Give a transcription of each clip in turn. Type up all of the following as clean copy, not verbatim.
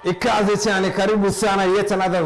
Ikaze cyane karibu sana yet another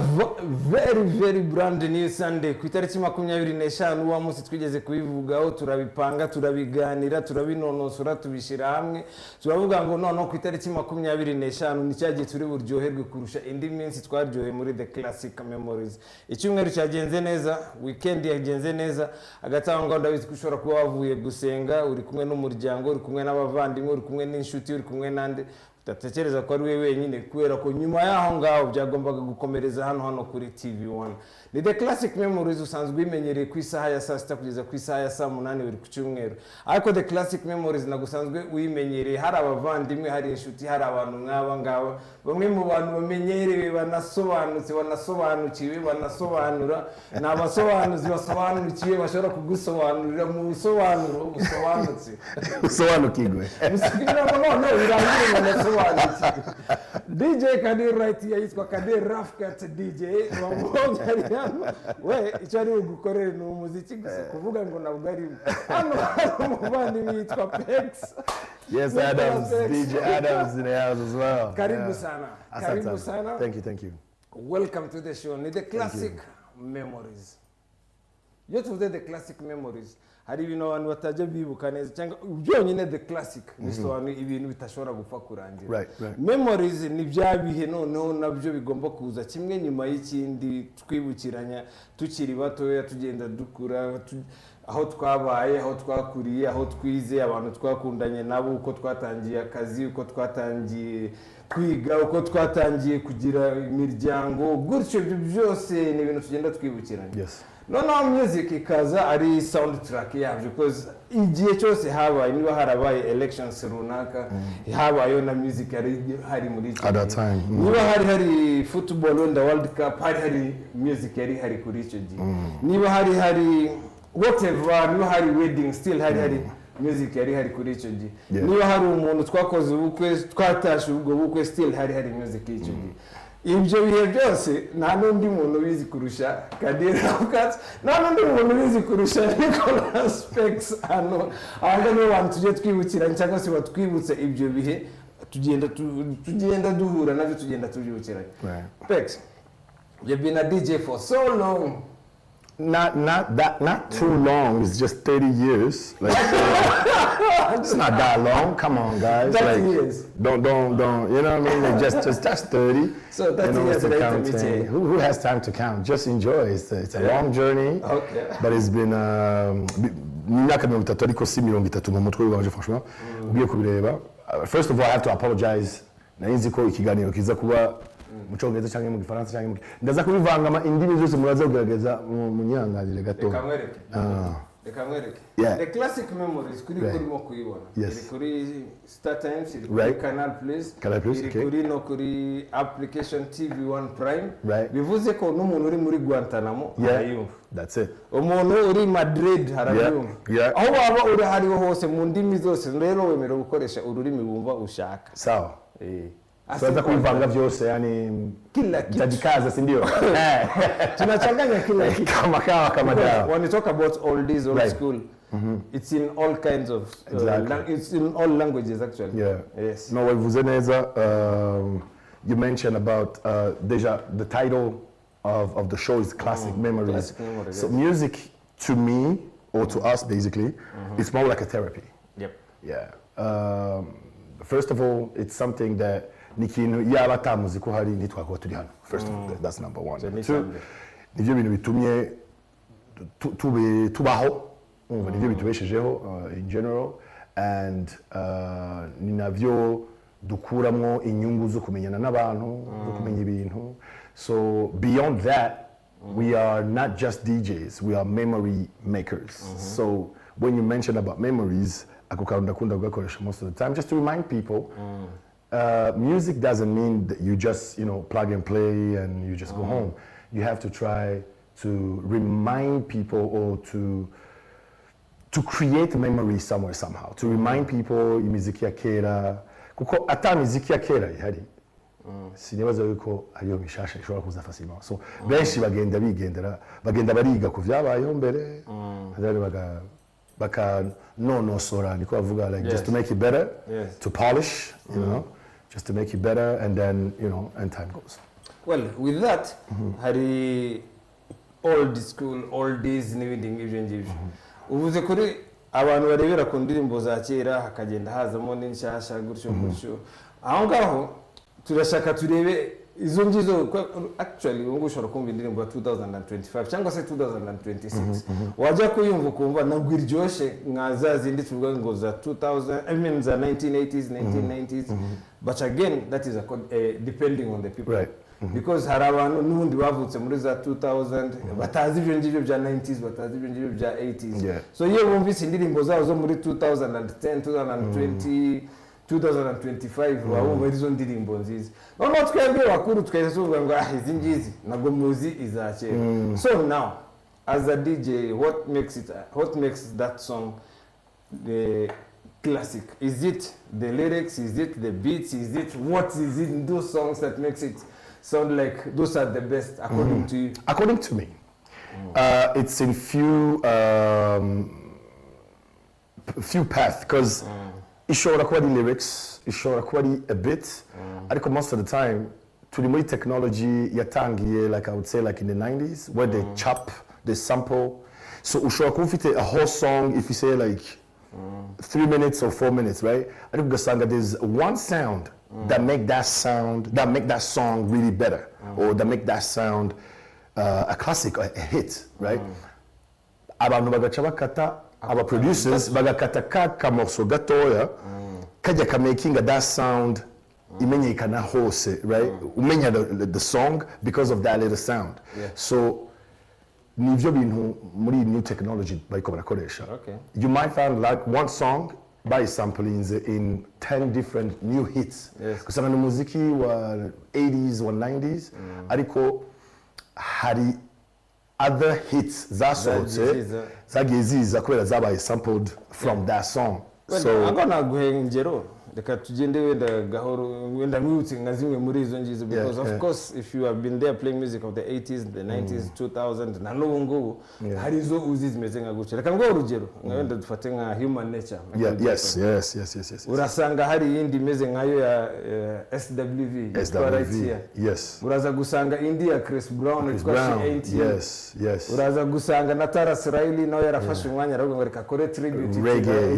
very brand new Sunday ku itariki 25 wa munsi twigeze kubivugaho turabipanga turabiganira turabinonosora tubishira hamwe turavuga ngo none ku itariki 25 ni cyagiye turi buryoherwe kurusha indi minsi twaryohe muri the classic memories. Icyumweru cyagenze neza, weekend yagenze neza, agatanga ndabizi kushora kuba wavuye gusenga uri kumwe n'umuryango uri kumwe n'abavandimwe uri kumwe n'inshuti uri kumwe nande utatekereza ko ari we wenyine kubera ko nyuma yaho ngaho byagombaga gukomereza hano kuri TV1. Ni the classic memories usanzwe imenyereye ku isaha ya saa 6 kugeza ku isaha ya saa 8 buri ku cyumweru. Ariko the classic memories nagusanzwe uyimenyereye hari abavandimwe hari inshuti hari abantu nk'aba ngaba bamwe mu bantu bamenyereye banasobanutse banasobanukiwe banasobanura n'abasobanuzi basobanukiwe bashobora kugusobanurira mu busobanuro busobanutse usobanukirwe musikira ngo none birangiye DJ Kadir right here yitwa Kadir Ruff kat DJ wamubonye ari hano we icyo ari ugukorera ni umuziki gusa kuvuga ngo nabwo ari hano umuvandimwe yitwa Peks. Yes, Adams, DJ Adams in the house as well. Karibu sana. Karibu sana. Thank you. Welcome to the show. Ni the classic memories. Yo tuvuze the classic memories. Hari ibintu abantu batajya bibuka neza cyangwa byonyine the classic bisobanuye ibintu bitashobora gupfa kurangira. Right. Memories ni bya bihe noneho nabyo bigomba kuza kimwe nyuma y'ikindi twibukiranya tukiri batoya tugenda dukura aho twabaye aho twakuriye aho twize abantu twakundanye nabo uko twatangiye akazi uko twatangiye kwiga uko twatangiye kugira imiryango gutyo byose ni ibintu tugenda twibukiranya. Yes. No music ikaza ari soundtrack yabyo because igihe cyose habaye niba harabaye elections runaka habaye na music hari muri icyo at that time. Niba hari football in the World Cup hari music hari kuri icyo gihe. Niba hari whatever niba hari wedding still hari music hari kuri icyo gihe. Niba hari umuntu twakoze ubukwe twatashe ubwo bukwe still hari music icyo gihe. Ibyo bihe byose nta n'undi muntu bizi kurusha Kadir Ruff nta n'undi muntu bizi kurusha Nicolas Peks hano nibo bantu tujye twibukiranya cyangwa se batwibutse ibyo bihe tugenda duhura nabyo tugenda tubyibukiranya. Peks, you've been a DJ for so long. Not too long. It's just 30 years. Like, it's not that long. Come on, guys. 30 years. Don't. You know what I mean? Like just 30. So 30 years later, who has time to count? Just enjoy. It's a long journey. Okay. But it's been imyaka 30 ariko si 30 mu mutwe wanje franchement. Ugiye kubireba. First of all, I have to apologize. Narinzi ko ikiganiro kiza kuba mu cyongereza cyangwa mu gifaransa cyangwa ndaza kubivanga indimi zose muraza kugerageza mu nyanganire gato. Reka mwereke. The classic memories kuri mo kuyibona. Kuri Star Times, kuri Canal Plus, kuri no kuri application TV1 Prime. Bivuze ko n'umuntu uri muri Guantanamo arayumva. That's it. Umuntu uri Madrid harayumva. Aho waba uri hariho hose mu ndimi zose rero wemera gukoresha ururimi bumva ushaka. Sawa. Sasa kuivanga vyose yani kila kitu tajikaza si ndio tunachanganya kila kitu kama dawa. When you talk about all this old school it's in all kinds of it's in all languages actually. Yes. No, wavuze neza you mentioned about deja the title of the show is Classic Memories. Classic Memories. So music to me or to us basically it's more like a therapy. Yep. Yeah. First of all, it's something that nikintu yaba tamuziko hari nitwakwa turi hano. First of all, that's number one. Two, nivyo bintu bitumye tubaho nivyo bitubeshejeho in general and ninavyo dukuramo inyungu zo kumenyana n'abantu zo kumenya ibintu. So beyond that we are not just DJs, we are memory makers. So when you mention about memories akukunda kugakoresha most of the time just to remind people music doesn't mean that you just plug and play and you just go home. You have to try to remind people or to create memories somewhere somehow, to remind people imiziki ya kera kuko ata miziki ya kera ihari sinibaza yuko ariyo mishasha ishobora kuza facilement. So benshi bagenda bariga ku vyabayeho mbere baka nonosora niko bavuga like just to make it better, to polish, you know, just to make it better, and then, you know, and time goes. Well, with that, hari old school, oldies n'ibindi ngibyo ngibyo. Uvuze kuri abantu barebera ku ndirimbo za kera hakagenda hazamo n'inshyashya gutyo gutyo. Aho ngaho turashaka turebe izo ngizo actually ubu ushobora kumva indirimbo ya 2025 cyangwa se 2026 wajya kuyumva ukumva nabwo iryoshye nka za zindi tuvuga ngo za 2000 I mean za 1980s 1990s but again that is depending on the people, right. Because hari abantu n'ubundi bavutse muri za 2000 batazi ibyo ngibyo bya 90s batazi ibyo ngibyo bya 80s, so iyo bumvise indirimbo zabo zo muri 2010 2020 2025 wabumva izo ndirimbo nziza. Noneho twebwe bakuru twese tuvuga ngo izi ngizi ntabwo muzi izakera. So now as a DJ, what makes that song the classic? Is it the lyrics? Is it the beats? Is it what is it in those songs that makes it sound like those are the best according to you? According to me, it's in few paths, because ishobora kuba ari lyrics, ishobora kuba ari a bit, ariko most of the time turi muri technology yatangiye, like I would say, like in the 90s, where they chop, they sample. So ushobora kuba ufite a whole song, if you say like 3 minutes or 4 minutes, right? Ariko ugasanga there's one sound that make that song really better, or that make that sound a classic, a hit, right? Abantu bagaca bakata, aba producers bagakata ka morceau gatoya kajya ka making that sound imenyekana hose, right? Umenya the song because of that little sound. So nivyo bintu muri new technology bariko barakoresha. You might find like one song by sampling in 10 different new hits. Kusanga ni muziki wa 80s or 90s ariko hari other hits zasohotse zagiye ziza kubera zabaye sampled from that song. So I'm gonna go ngero reka tugende wenda gahoro wenda mwutse nka zimwe muri izo ngizo, because of course if you have been there playing music of the 80s the 90s 2000 na n'ubu ngubu hari izo uzi zimeze nka gutya. Reka ngo urugero nka wenda dufate nka Human Nature. Yes. Urasanga hari yindi imeze nkayo ya SWV. Yes. Uraza gusanga India Chris Brown itwa 80. Yes. Uraza gusanga na Taras Riley nawe yarafashe umwanya aravuga ngo reka kore tribute reggae.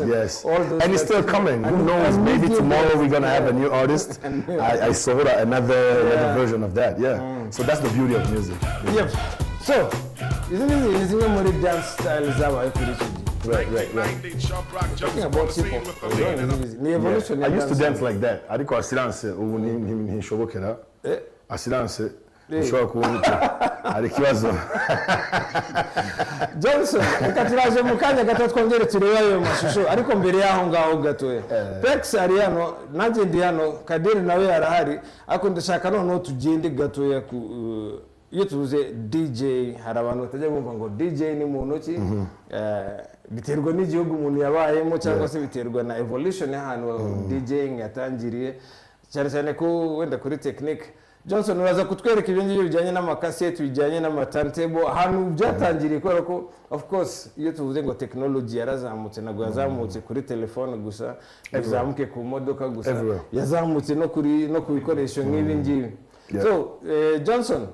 Yes. And it's still coming. Who knows? Maybe tomorrow we're gonna have a new artist. I saw another version of that. So that's the beauty of music. Yep. So, isn't it more dance styles that I Right. Talking about hip hop. I used to dance like that. I didn't silence. He shobokera. I silence. Ari kibazo. Johnson, reka turaje mu kanya gato twongere turebe ayo mashusho, ariko mbere yaho ngaho gatoya. Peks ari hano, nanjye ndi hano, Kadir nawe yarahari, ariko ndashaka noneho tugende gatoya ku iyo tuvuze DJ, hari abantu batajya bumva ngo DJ ni muntu ki, biterwa n'igihugu umuntu yabayemo cyangwa se biterwa na evolution y'ahantu DJing yatangiriye, cyane ko wenda kuri technique. Johnson uraza kutwereka ibyo ngibyo bijyanye n'amakasete, bijyanye n'amaturntable, ahantu byatangiriye kubera ko of course iyo tuvuze ngo technology yarazamutse, ntabwo yazamutse kuri telefone gusa, yazamuke ku modoka gusa, yazamutse no ku bikoresho nk'ibi ngibi. So Johnson,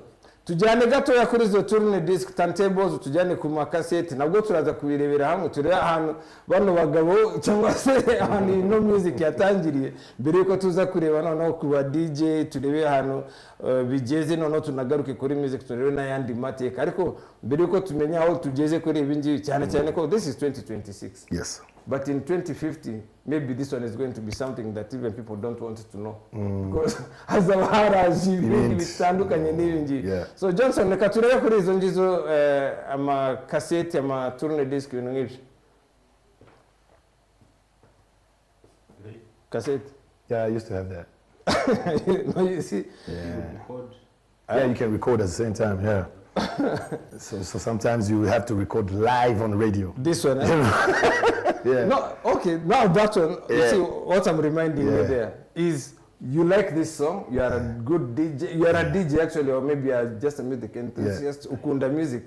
tujyane gatoya kuri izo turne disc turntables, tujyane ku makasete, nabwo turaza kubirebera hamwe, turebe ahantu bano bagabo cyangwa se ahantu ino music yatangiriye, mbere yuko tuza kureba noneho ku ba DJ, turebe ahantu bigeze, noneho tunagaruke kuri music, turebe n'ayandi mateka, ariko mbere yuko tumenya aho tugeze kuri ibi ngibi, cyane ko this is 2026. Yes. But in 2050, maybe this one is going to be something that even people don't want to know. Because as a haraji, ibindi bitandukanye n'ibindi. So Johnson, reka turebe kuri izo ngizo ama cassette, ama turne disc ibintu nk'ibyo. Cassette? Yeah, I used to have that. No, you see? Yeah, you can record at the same time, so sometimes you have to record live on radio. This one, No, okay, now that one, you see what I'm reminding you there is you like this song, you are a good DJ, you are a DJ actually, or maybe you are just a music enthusiast, ukunda music.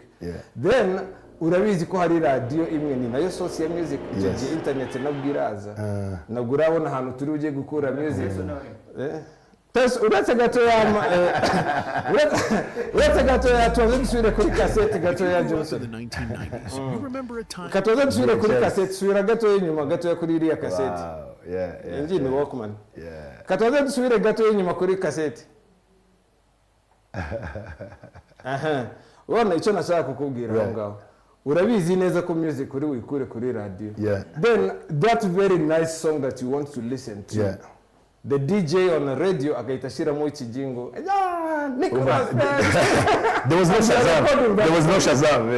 Then urabizi ko hari radio imwe ni nayo source ya music icyo gihe internet nabwo iraza nabwo urabona ahantu turi uje gukura music uretse gatoya tuze dusubire kuri cassette gatoya Johnson katoze dusubire kuri cassette subira gatoya inyuma gatoya kuri iriya cassette injini Walkman katoze dusubire gatoya inyuma kuri cassette ubona icyo nashaka kukubwira aho ngaho urabizi neza ko music uri wikure kuri radio then that very nice song that you want to listen to the DJ on the radio akaitashiramo ikijingo Nicolas Peks. There was no Shazam.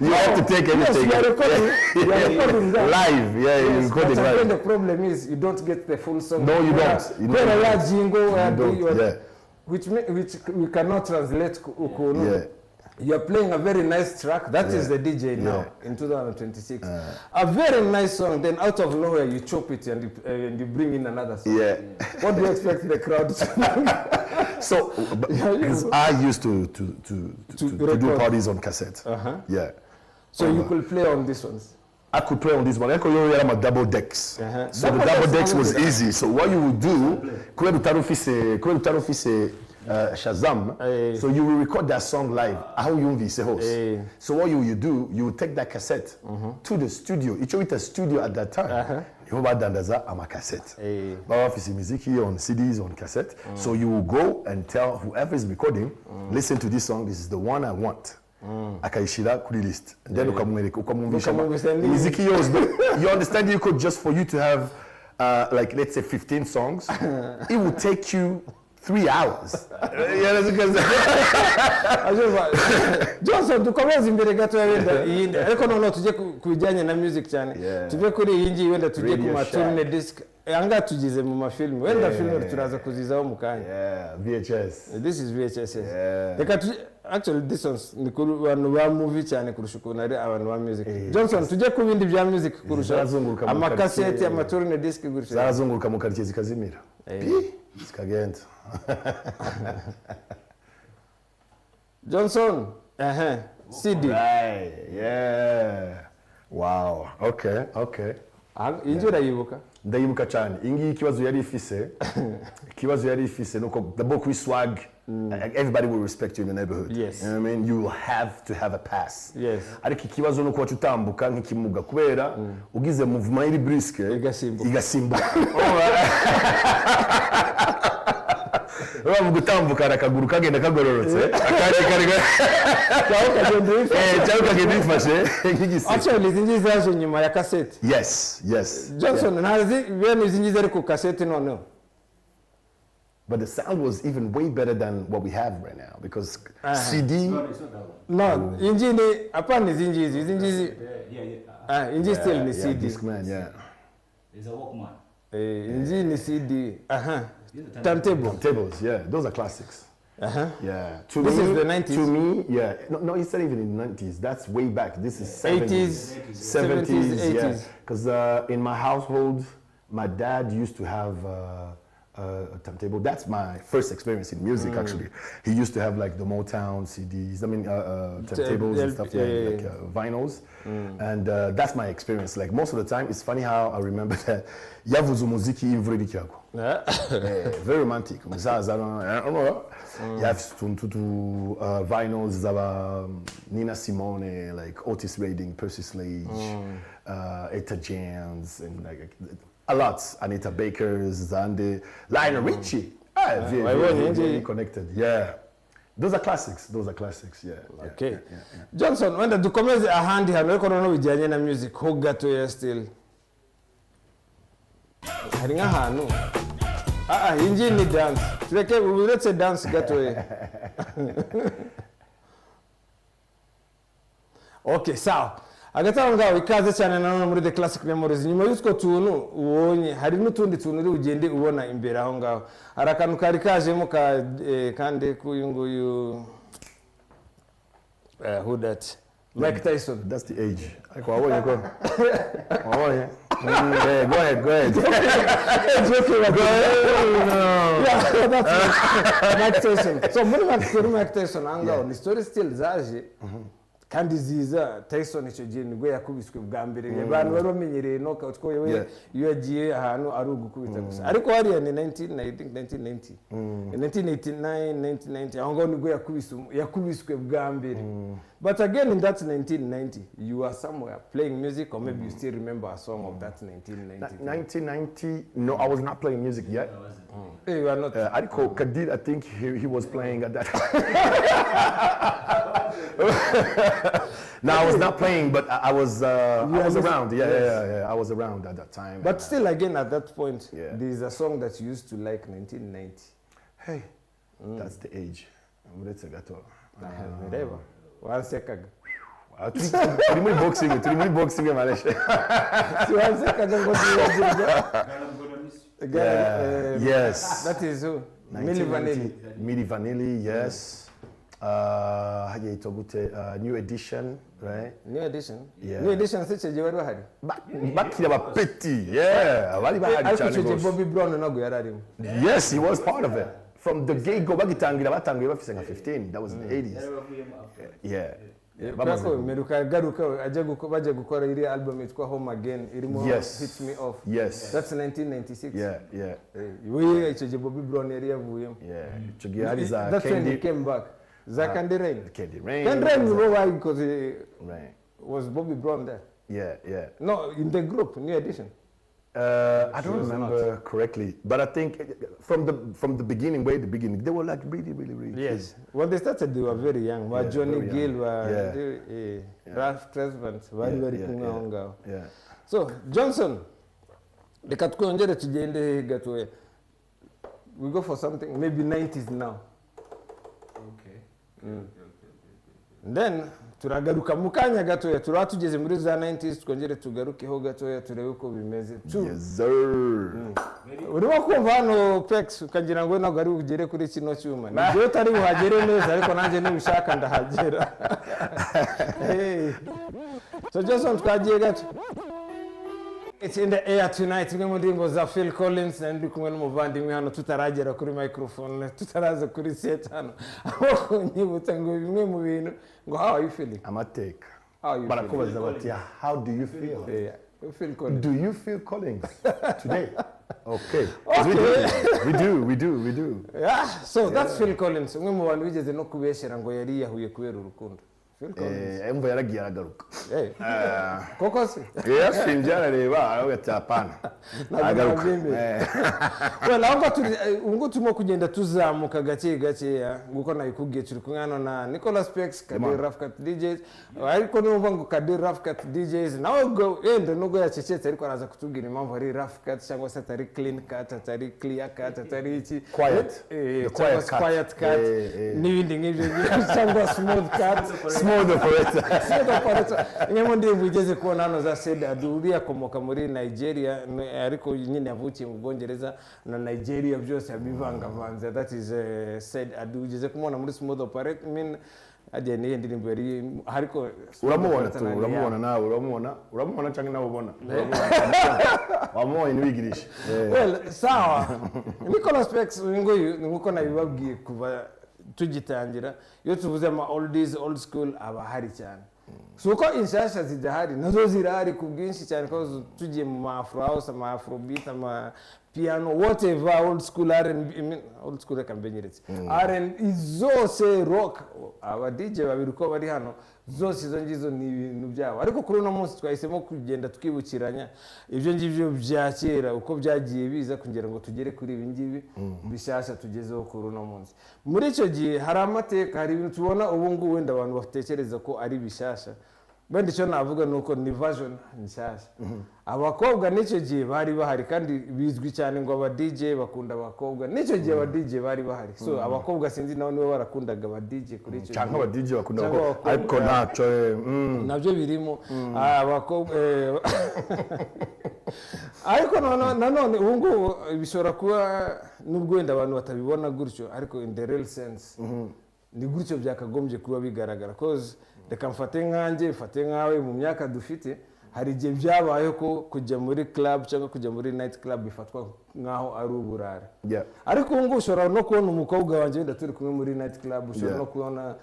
You have to take anything. Yes, you are recording that. Live, you record it live. The problem is you don't get the full song. No, you don't. You don't. Which we cannot translate. You are playing a very nice track. That is the DJ now in 2026. A very nice song. Then out of nowhere you chop it and you bring in another song. What do you expect the crowd to do? So, because I used to do parties on cassette. So you could play on these ones. I could play on this one. I could use my double decks. So the double decks was easy. So what you would do, Shazam. So you will record that song live. How you be host. So what you do, you take that cassette to the studio. It's with a studio at that time. You buy dandaza on a cassette. But if music on CDs on cassette. So you will go and tell whoever is recording, listen to this song. This is the one I want. Akaishira kuri list. Then ukamwumvisha music yours. You understand? You could just for you to have like let's say 15 songs. It would take you 3 hours. Johnson dukomeze imbere gato wenda iyindi ariko none tujye kubijyanye na music cyane tujye kuri iyi ngiyi wenda tujye ku maturne disc anga tugize mu mafilm wenda film turaza kuzizaho mu kanya VHS. This is VHS. Actually this one's ni kuri abantu ba movie cyane kurusha ukuntu ari abantu ba music. Johnson tujye ku bindi bya music kurusha amakassette amaturne disc gurusha zarazunguruka mu quartier zikazimira zikagenda. Johnson, CD. Right, wow, okay. Injura yibuka? Ndayibuka cyane. Ingi ikibazo yari ifise nuko the book we swag. Everybody will respect you in the neighborhood. Yes. You know what I mean? You will have to have a pass. Yes. Ariko ikibazo nuko wacutambuka nk'ikimuga kubera ugize movement iri briske igasimbuka. Ubu gutambuka arakaguru kagenda kagororotse cyangwa kagenda ifashe nk'igisi. Actually izingi zaje nyuma ya cassette. Yes. Johnson ntazi bene izingi zari ku cassette noneho. But the sound was even way better than what we have right now because CD. It's not that one. No, injini apana izingi hizi. Inji still ni CD. Discman, It's a Walkman. Inji ni CD. Turntables, those are classics. Yeah. This is the 90s. To me, no, it's not even in the 90s. That's way back. This is 70s, 80s. Because in my household, my dad used to have a turntable. That's my first experience in music, actually. He used to have like the Motown CDs, turntables and stuff, like vinyls. And that's my experience. Like most of the time, it's funny how I remember that. Yavuzu muziki imvura irikiragwa. Very romantic. I don't know. You have to vinyls zaba Nina Simone, like Otis Redding, Percy Sledge, Etta James, and like a lot. Anita Baker's, Zande, Lionel Richie. Very connected. Yeah. Those are classics. Okay. Johnson, when the dukomeze ahandi hano ariko noneho bijyanye na music ho gato still. Hari nk'ahantu inji ni dance. Let's dance gato Okay, sawa. Agatanga ngaho ikaze cyane nanone muri the classic memories. Nyuma y'utwo tuntu ubonye hari n'utundi tuntu uri ugende ubona imbere aho ngaho. Hari akantu kari kajemo kandi kuyunguyu who that? Mike Tyson. That's the age. Go ahead. Go ahead. Yeah, that's Mike Tyson. So when Mike Tyson angaho, the story still zaje. kandi ziza Tyson icyo gihe nibwo yakubiswe bwa mbere abantu bari bamenyereye knockout ko iyo yagiye ahantu ari ugukubita gusa ariko hariya ni 1990 1989 aho ngaho nibwo yakubiswe bwa mbere but again in that 1990 you are somewhere playing music or maybe you still remember a song of that 1990 no I was not playing music yet you are not ariko Kadir I think he was playing at that time no, I was not playing, but I was around. Yeah, I was around at that time. But still, again, at that point, there is a song that you used to like, 1990. Hey, that's the age. Reba, 1 second. Turi muri boxing, Malaysia. 1 second, yes. That is who? Milli Vanilli, yes. New edition, right? New edition? Yeah. New edition, such a jewel bahari. Bakira bapeti, yeah. Abari bahari cyane gose. Bobby Brown nago yararimo. Yes, he was part of it. From the get-go, bagitangira batangiye bafise nka 15. That was in the 80s. Yeah. Bako meruka garuka baje gukora iri album itwa Home Again irimo Hits Me Off. Yes. That's 1996. Yeah. We icyo Bobby Brown yari yavuyemo. Yeah. Icyo gihe hari za That's when he came back. Candy Rain. Candy Rain. Candy Rain, you know why? Because was Bobby Brown there? Yeah. No, in the group, New Edition. I don't remember correctly, but I think from the beginning, they were like really yes. When they started, they were very young. Yeah, Johnny very Gill, young. Ralph Tresvant, very kunga. Yeah. So Johnson, the katkuongere tujende gatoe. We go for something maybe 90s now. Then turagaruka mukanya gatoya turatugeze muri za 90s twongere tugarukeho gatoya turebe uko bimeze yes sir urimo kumva hano Peks ukagira ngo ntabwo ari ugere kuri kino cyuma nibyo utari buhagere neza ariko nanjye nibishaka ndahagera so Johnson twagiye gato. It's in the air tonight. Mwe ndimbo za Phil Collins na ndi kumwe n'umuvandimwe hano tutaragera kuri microphone tutaraza kuri set hano aho nyibutsa ngo bimwe mu bintu ngo how are you feeling? Amateka. Barakubaza bati how do you feel? Phil Collins. Do you feel Collins today? Okay. We do. Yeah, so that's Phil Collins. Mwe mu bantu bigeze no kubeshera ngo yari yahuye kubera urukundo. Embo yaragiye aragaruka. Koko se? Yes, sinjara Reba aho gatapana. Agaruka. Well, ahubwo turimo kugenda tuzamuka gake nguko nayikubwiye turi kumwe hano na Nicolas Peks Kadir Ruff DJs. Ariko numva ngo Kadir Ruff DJs nawe go ende nugo yacecetse ariko araza kutubwira impamvu ari Ruff cut cyangwa se atari clean cut atari clear cut atari iki quiet. Quiet cut. N'ibindi nk'ibyo cyangwa smooth cut. Smooth operator. Nyemo ndimwe ugeze kubona hano za Said Adu akomoka muri Nigeria ariko nyine yavukiye mu Bwongereza na Nigeria byose yabivangavanze. That is Said Adu ugeze kumubona muri smooth operator ajya niye ndirimbo yari ariko uramubona cyangwa nawe ubona wamuhoye niwigirisha. Well, sawa. Nicolas Peks nguko nabibabwiye kuva tugitangira iyo tuvuze ama old school aba hari cyane suko inshasha zidahari nazo zirahari ku bwinshi cyane ko tugiye mu afro house ama afro beat ama piano whatever old school old school kambenyeretse zose rock aba DJ babiri ko bari hano zose izo ngizo ni ibintu byabo ariko kuri uno munsi twahisemo kugenda twibukiranya ibyo ngibyo bya kera uko byagiye biza kugira ngo tugere kuri ibi ngibi bishasha tugezeho kuri uno munsi. Muri icyo gihe hari amateka hari ibintu tubona ubu ngubu wenda abantu batekereza ko ari bishasha bende cyo navuga nuko ni version nshasha. Abakobwa n'icyo gihe bari bahari kandi bizwi cyane ngo aba DJ bakunda abakobwa n'icyo gihe aba DJ bari bahari so abakobwa sinzi nawe niwe barakundaga aba DJ kuri icyo cyangwa aba DJ bakunda abakobwa ariko ntacyo nabyo birimo abakobwa ariko nanone ubu ngubu bishobora kuba nubwo wenda abantu batabibona gutyo ariko in the real sense ni gutyo byakagombye kuba bigaragara cause reka mfate nkanjye mfate nkawe mu myaka dufite hari igihe byabaye ko kujya muri club cyangwa kujya muri night club bifatwa nkaho ari uburara ariko ubu ngubu ushobora no kubona umukobwa wanjye wenda turi kumwe muri night club ushobora no kubona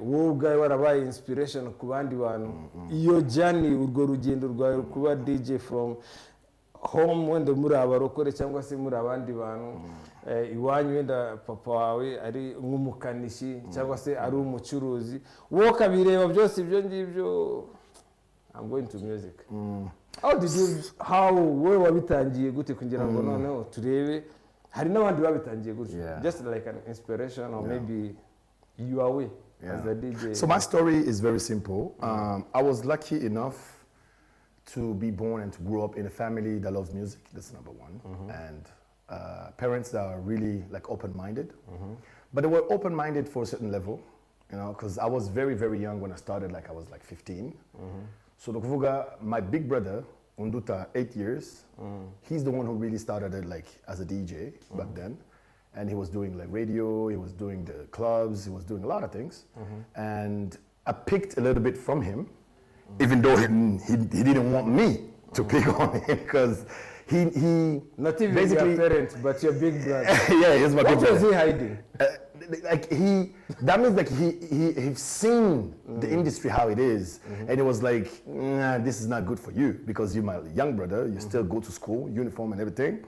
wowe ubwawe warabaye inspiration ku bandi bantu iyo journey urwo rugendo rwawe kuba DJ from home wenda muri abarokore cyangwa se muri abandi bantu iwanyu wenda papa wawe ari nk'umukanishi cyangwa se ari umucuruzi wowe ukabireba byose ibyo ngibyo I'm going to music. How wowe wabitangiye gute kugira ngo noneho turebe hari n'abandi babitangiye gute just like an inspiration or maybe you are way as a DJ. So my story is very simple. I was lucky enough to be born and to grow up in a family that loves music. That's number one. And parents that are really like open-minded. But they were open-minded for a certain level, you know, because I was very, very young when I started, like I was like 15. So my big brother, Unduta, 8 years, he's the one who really started it like as a DJ back then. And he was doing like radio, he was doing the clubs, he was doing a lot of things. And I picked a little bit from him, even though he didn't want me to pick on him because he not even basically your parents, but your big brother. Yeah, he's my big brother. What was he hiding? Like that means like he's seen the industry how it is, and it was like, nah, this is not good for you because you're my young brother. You still go to school, uniform and everything.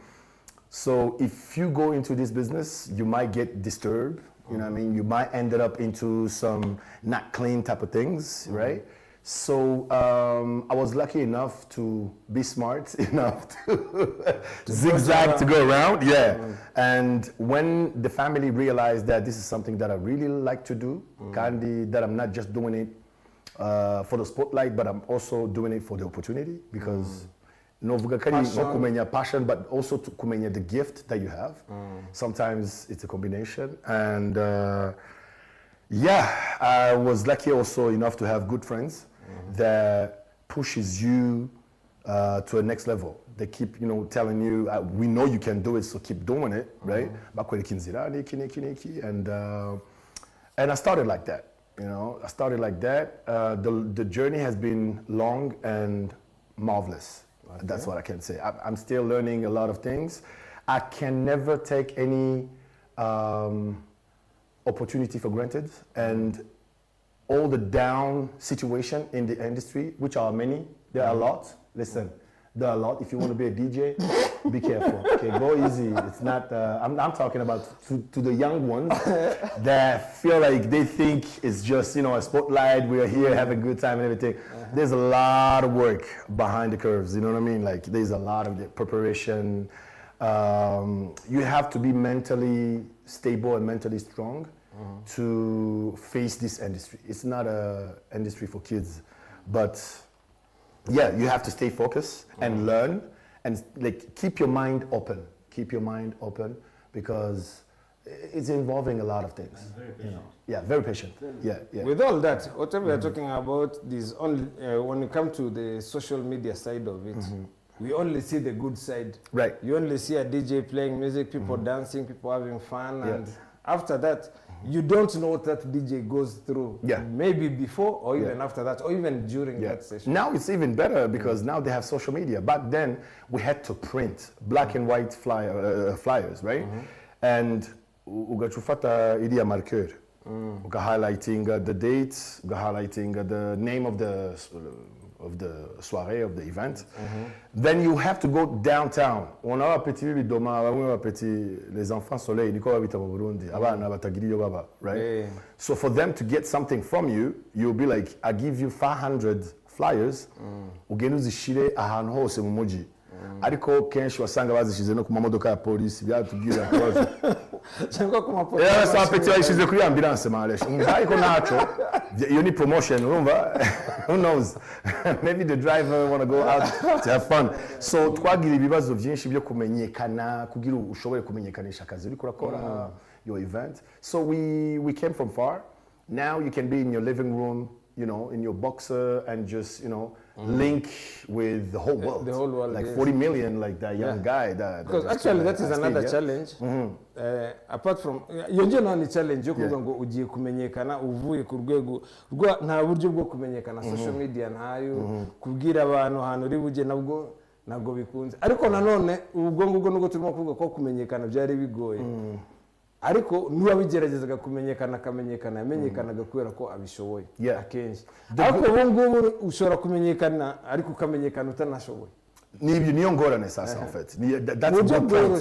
So if you go into this business, you might get disturbed. You know what I mean? You might end up into some not clean type of things, right? So I was lucky enough to be smart enough to zigzag to go around, And when the family realized that this is something that I really like to do, that I'm not just doing it for the spotlight, but I'm also doing it for the opportunity because no passion, but also to kumenya the gift that you have. Sometimes it's a combination, and I was lucky also enough to have good friends that pushes you to a next level. They keep, telling you, we know you can do it, so keep doing it, right? And I started like that, I started like that. The journey has been long and marvelous. Okay. That's what I can say. I'm still learning a lot of things. I can never take any opportunity for granted, and all the down situation in the industry, which are many, there are a lot. Listen, there are a lot. If you want to be a DJ, be careful. Okay, go easy. It's not. I'm talking about to the young ones that feel like they think it's just a spotlight. We are here, have a good time and everything. There's a lot of work behind the curves. You know what I mean? Like there's a lot of preparation. You have to be mentally stable and mentally strong to face this industry. It's not an industry for kids, but you have to stay focused and learn and like keep your mind open. Keep your mind open because it's involving a lot of things. Very patient. Very patient. Yeah. With all that, whatever we're talking about, this only when you come to the social media side of it, we only see the good side. Right. You only see a DJ playing music, people dancing, people having fun, and after that, you don't know what that DJ goes through. Maybe before or even after that, or even during that session. Now it's even better because now they have social media. Back then, we had to print black and white flyers, right? And ugachufata idia marker. Highlighting the dates, highlighting the name of the soirée, of the event. Then you have to go downtown. On a petit bidoma, les enfants soleil, right? So for them to get something from you, you'll be like, I give you 500 flyers, ugenuzishire ahantu hose mu muji. Ariko kenshi wasanga bazishize no ku mamodoka ya polisi byatubwira kwazo. Cyangwa ku mapolisi. Ça petit ayishize kuri ambulance malesh. Ariko nacho you need promotion, urumva? Who knows? Maybe the driver want to go out to have fun. So twagira ibibazo byinshi byo kumenyekana kugira ushobore kumenyekanisha akazi uriko urakora your event. So we came from far. Now you can be in your living room, in your boxer and just, link with the whole world. The whole world, like yes. 40 million, like that young guy. Because actually that is another challenge. Apart from yonje no ni challenge yo kuvuga ngo ugiye kumenyekana uvuye ku rwego nta buryo bwo kumenyekana social media ntayo kubwira abantu ahantu uri buje nabwo bikunze ariko nanone ubwo ngubwo nubwo turimo kuvuga ko kumenyekana byari bigoye ariko niba bigeragezaga kumenyekana yamenyekanaga kubera ko abishoboye akenshi ariko ubu ngubu ushobora kumenyekana ariko ukamenyekana utanashoboye niyo ngorane sasa en fait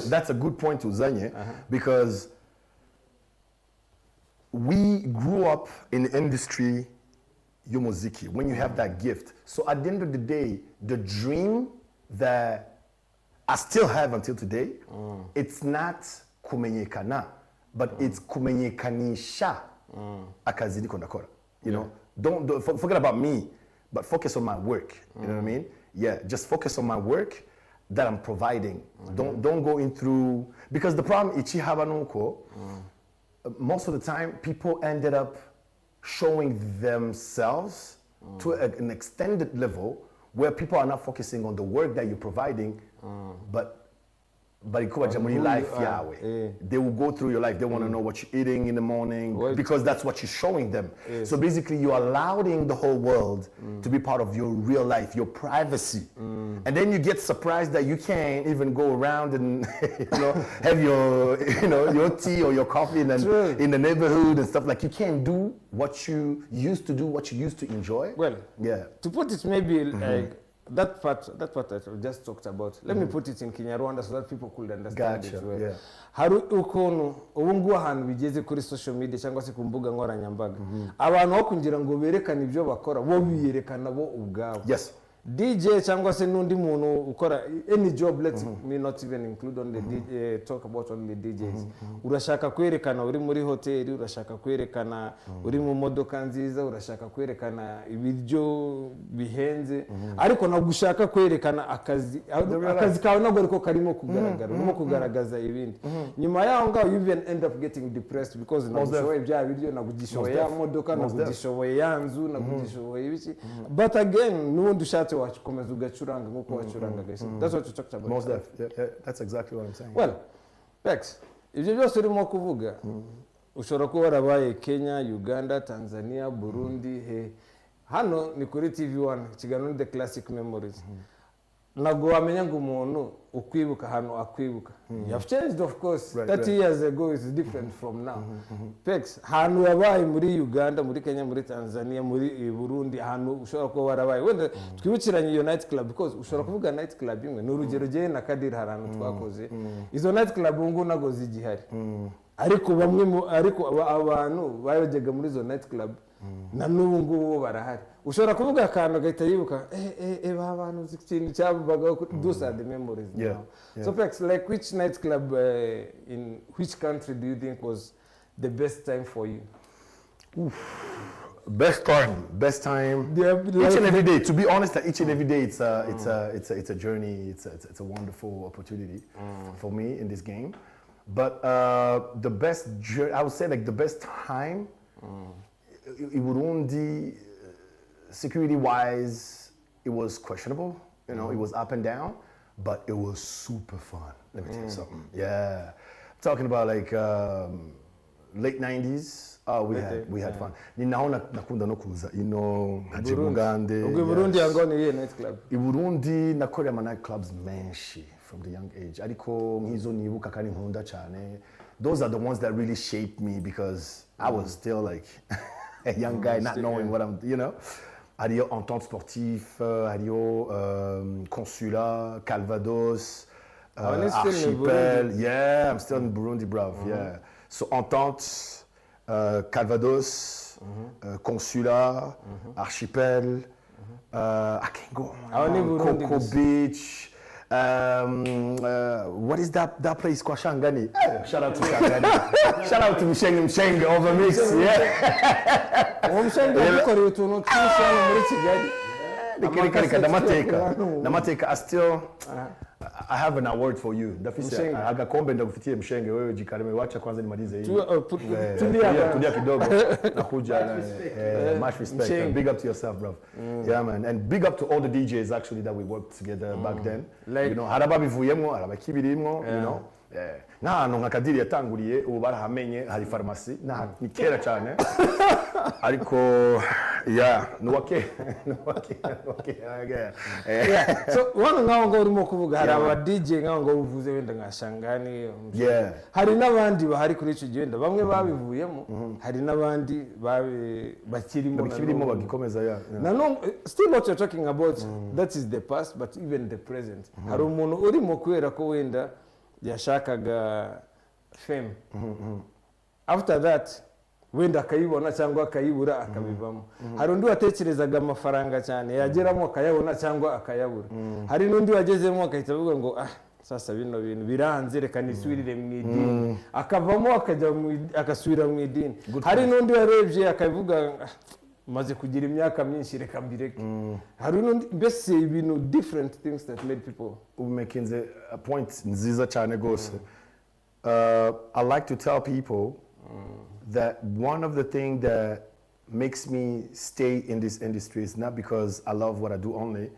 that's a good point uzanye because we grew up in the industry y'umuziki when you have that gift so at the end of the day the dream that I still have until today it's not kumenyekana but it's kumenyekanisha akazi niko ndakora you know don't forget about me but focus on my work you know what I mean just focus on my work that I'm providing don't go in through because the problem ichi haba nuko most of the time people ended up showing themselves to an extended level where people are not focusing on the work that you're providing but your life they will go through your life they want to know what you're eating in the morning because that's what you're showing them so basically you're allowing the whole world to be part of your real life your privacy and then you get surprised that you can't even go around and have your tea or your coffee in the neighborhood and stuff like you can't do what you used to do what you used to enjoy to put it maybe like that part that I just talked about. Let me put it in Kinyarwanda so that people could understand it well. Hari ukuntu ubungu ahantu bigeze kuri social media cyangwa se ku mbuga nkoranyambaga. Abantu bakungira ngo berekane ibyo bakora bo biyerekana bo ubwabo. Yes. DJ cyangwa se nundi muntu ukora any job let me not even include on the DJ, talk about only DJs. Urashaka kwerekana uri muri hoteli, urashaka kwerekana uri mu modoka nziza, urashaka kwerekana ibiryo bihenze ariko nagushaka kwerekana akazi kawe nabwo ariko karimo kugaragara urimo kugaragaza ibindi nyuma yaho ngaho you even end up getting depressed because nagushoboye bya biryo nagugishoboye ya modoka nagugishoboye ya nzu nagugishoboye ibiki but again nundi ushatse wakomeza ugacuranga nkuko wacuranga guys that's what you talked about most yeah, that's exactly what I'm saying well Peks ibyo byose urimo kuvuga ushobora kuba warabaye Kenya Uganda Tanzania Burundi hano ni kuri TV1 kiganiro the classic memories nago wamenya ngo umuntu ukwibuka hano akwibuka you have changed of course 30 years ago is different from now Peks hano yabaye muri Uganda muri Kenya muri Tanzania muri Burundi hano ushobora kuba warabaye wenda twibukiranye iyo night club because ushobora kuvuga night club imwe n'urugero je na Kadir harano twakoze izo night club ngo nago zigihari ariko bamwe ariko abantu bayogega muri zo night club na n'ubu ngubu barahari ushobora kuvuga akantu gahita yibuka abantu ikintu cyabaga those are the memories now. So Peks like which night club in which country do you think was the best time for you? Best time each and every day to be honest each and every day it's a journey it's a wonderful opportunity for me in this game but the best I would say like the best time in Burundi, security-wise, it was questionable. You know, it was up and down, but it was super fun. Let me tell you something. Yeah, I'm talking about like late '90s. We had fun. Ni naona nakunda no kuza ino Hajibugande. Burundi angoni ye night club. In Burundi nakorera ama night clubs menshi from the young age. Ariko nkizo nibuka kandi nkunda cyane. Those are the ones that really shaped me because I was still like a young guy not knowing what I'm, you know. Hariyo Entente Sportif, hariyo Consulat, Calvados, Archipel. Yeah, I'm still in Burundi, bruv. Yeah. So Entente, Calvados, Consulat, Archipel. I can't go on. Coco Beach. What is that place called Shangani? Shout out to Shangani. Shout out to Msheng over mix. Yeah. amateka I have an award for you ndafise agakombe ndagufitiye mshenge wewe jikareme wacha kwanza nimalize hii tulia kidogo nakuja much respect big up to yourself bro yeah man and big up to all the DJs actually that we worked together back then like, you know haraba bivuyemo haraba kibirimwo you know nka nka Kadir yatanguriye ubu barahamenye hari farmasi ni kera cyane ariko yeah nuwake so wana ngaho ngo urimo kuvuga hari aba DJ ngaho ngo uvuze wenda nka Shangani hari n'abandi bahari kuri icyo genda bamwe babivuyemo hari n'abandi bakirimo bagikomeza no still what you're talking about that is the past but even the present hari umuntu urimo kwera ko wenda yashakaga fame after that wenda akayibona cyangwa akayibura akabivamo hari undi watekerezaga amafaranga cyane yageramo akayabona cyangwa akayabura hari n'undi wagezemo akahita avuga ngo sasa bino bintu biranze reka nisubirire mu idini akavamo akasubira mu idini hari n'undi warebye akavuga maze kugira imyaka myinshi reka mbireke hari n'undi mbese ibintu different things that made people making a point nziza cyane gose I like to tell people that one of the things that makes me stay in this industry is not because I love what I do only,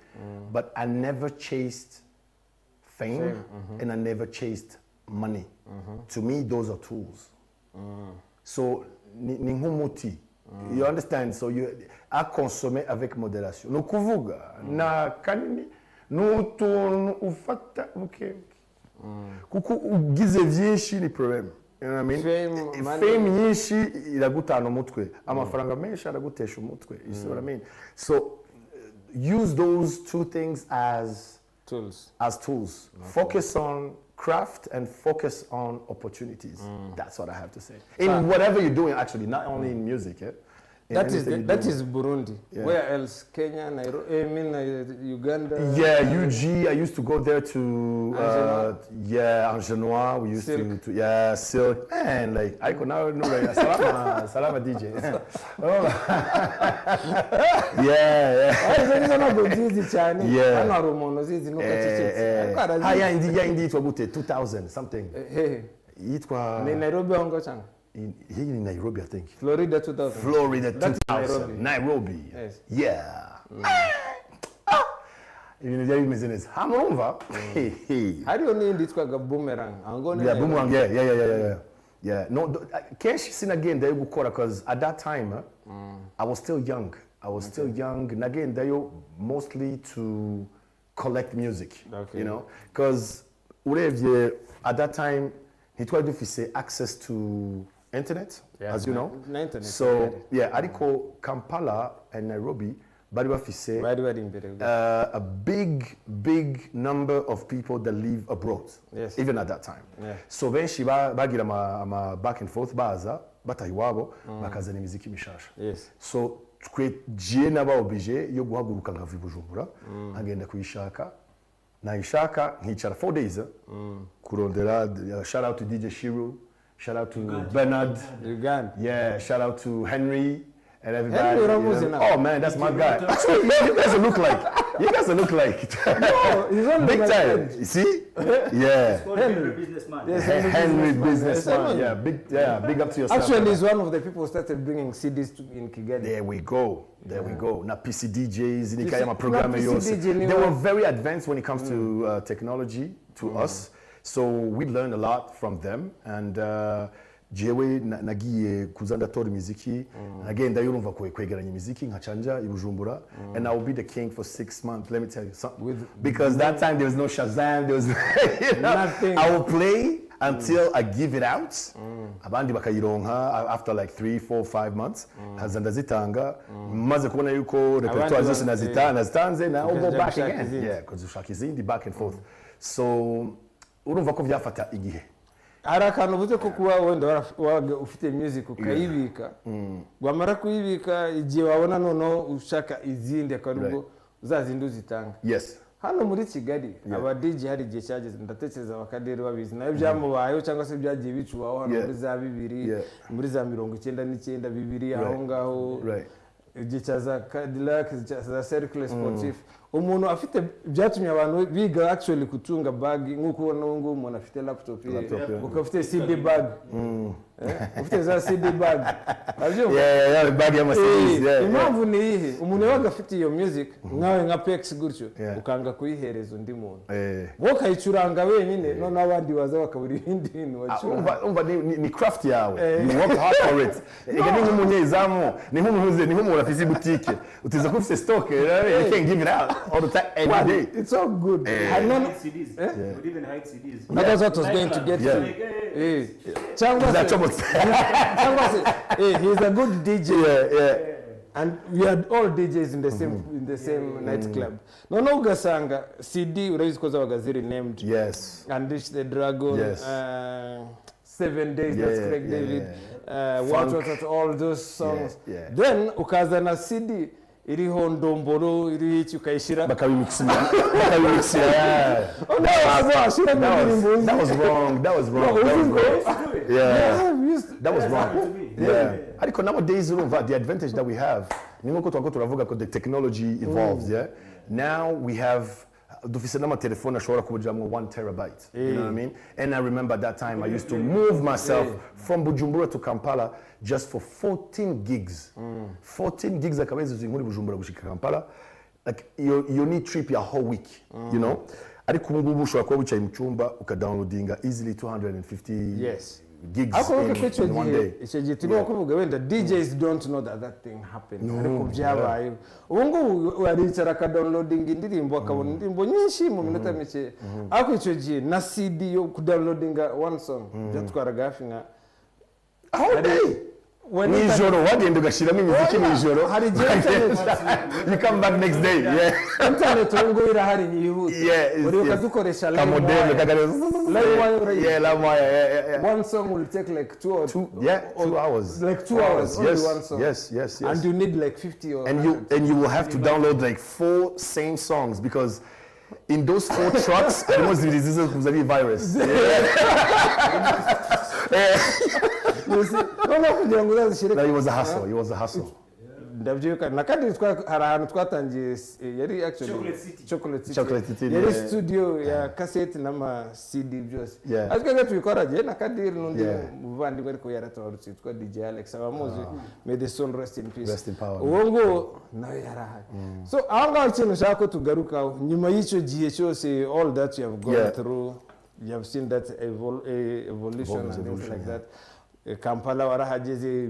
but I never chased fame and I never chased money. To me, those are tools. So, ningumuti. You understand? So, I consomme avec modération. No kuvuga na kanini no to ufata okay. Kuko ugize vyinshi ni problem. You know what I mean? Fame nyinshi iragutana umutwe amafaranga menshi aragutesha umutwe you see what I mean so use those two things as tools focus on craft and focus on opportunities that's what I have to say in whatever you're doing actually not only in music That is Burundi. Yeah. Where else? Kenya, Nairobi, Uganda? Yeah, UG. I used to go there to Angenois. We used to Silk. Man, like I could now know like Salama DJ. Indeed, 2000 something. Nairobi ongo changa. Here in Nairobi, I think. Florida 2000. Florida 2000. Nairobi. Yes. Yeah. Even the business. Hamova. How do you name this called boomerang? Yeah, boomerang. Yeah. No, can't you see again? They would call because at that time, I was still young. And again, they mostly to collect music. Okay. You know, because at that time, he tried to say access to internet, as you know. Internet, so ariko Kampala and Nairobi bari bafise a big number of people that live abroad, even at that time. So benshi bagira ama back and forth baza batayiwabo bakazana imiziki mishasha. So je naba oblige yo guhaguruka nkava i Bujumbura agenda kuyishaka naishaka nkicara 4 days kurondera shout out to DJ Shiru. Shout out to Bernard. Uganda. Yeah, shout out to Henry and everybody. Henry oh man, that's my guy. Actually, you guys look like. No, he's only big time. You see? Yeah. Henry businessman. Yes, Henry businessman. Yeah, big up to yourself. Actually, he's one of the people who started bringing CDs in Kigali. There we go. Now PC DJs, they were very advanced when it comes to technology to us. So we learned a lot from them and jewe nagiye kuzanda tori muziki agenda yurumva kwegeranya muziki nkacanja i Bujumbura and I will be the king for 6 months, let me tell you something. Because that time there was no Shazam, there was nothing. I will play until I give it out. Abandi bakayironka after like 3, 4, 5 months. Hazanda zitanga maze kubona yuko repertoire zose nazitanze na go back again. Yeah, because ushaka izindi back and forth. So urumva ko byafata igihe hari akantu uvuze ko kuba wenda ufite music ukayibika wamara kuyibika igihe wabona noneho ushaka izindi akarubwo uzazindi uzitanga hano muri Kigali aba DJ hari igihe cyageze ndatekereza abakaderi babizi nayo byamubayeho cyangwa se byagiye bicuwaho hano muri za 2 muri za 99 2 aho ngaho igihe cya za Cadillac za Circle Sportif umuntu afite byatumye abantu biga actually kutunga bag nk'uko ubona ngo umuntu afite laptop uko afite CD bag ufite za CD bag yeah bag ya Mercedes impamvu ni ihe umuntu yabaga afite iyo music nkawe nka Peks gutyo ukanga kuyihereza undi muntu wowe ukayicuranga wenyine none abandi baza bakabura ibindi bintu wacuranga umva ni craft yawe you work hard for it ega ni nk'umunyezamu ni nk'umuntu afite boutique utiza ko ufite stock you can't give it out all the time every day it's so good CDs would even hide CDs that's what was going to get to cyangwa he's a good DJ and we had all DJs in the same nightclub no ugasanga CD urabizi ko zabaga ziri named Unleash the Dragon 7 Days that's Craig David what all those songs then ukazana CD iriho ndomboro iri iki ukayishira bakabimixira that was wrong ariko nowadays urumva the advantage that we have ni nko twako turavuga ko the technology evolves now we have dufise n'amatelefone ashobora kubujamwo 1 terabyte you know what I mean and I remember that time I used to move myself from Bujumbura to Kampala just for 14 gigs 14 gigs akabezi muri Bujumbura gushika Kampala like you need trip your whole week you know ariko ubu ngubu ushobora kuba wicaye mu cyumba ukadownloadinga easily 250 gigs in one day. Icyo gihe turimo kuvuga wenda DJs don't know that thing happened ariko byabaye ubu ngubu waricara akadownloading indirimbo akabona indirimbo nyinshi mu minota mike ariko icyo gihe na CD yo kudownloadinga one song byatwaraga hafi nka all day nijoro wagenda ugashiramo imiziki nijoro hari gihe you come back next day internet ngo irahari yihuta uri ukadukoresha live one song will take like 2 hours like 2 hours only one song yes and you need like 50 or and you will have to download like 4 same songs because in those 4 tracks the most diseases was a virus it was a hustle ndabyibuka na kandi hari ahantu twatangiye yari actually chocolate city yari studio ya cassette n'ama CD byose azikaga tubikoraje na Kadir n'undi muvandimwe ariko yaratabarutse twa DJ Alex abamuzi may the soul rest in peace uwo ngo nawe yarahari so aho ngaho ikintu ushaka ko tugarukaho nyuma y'icyo gihe cyose all that you have gone through you have seen that evolution and things like that Kampala warahageze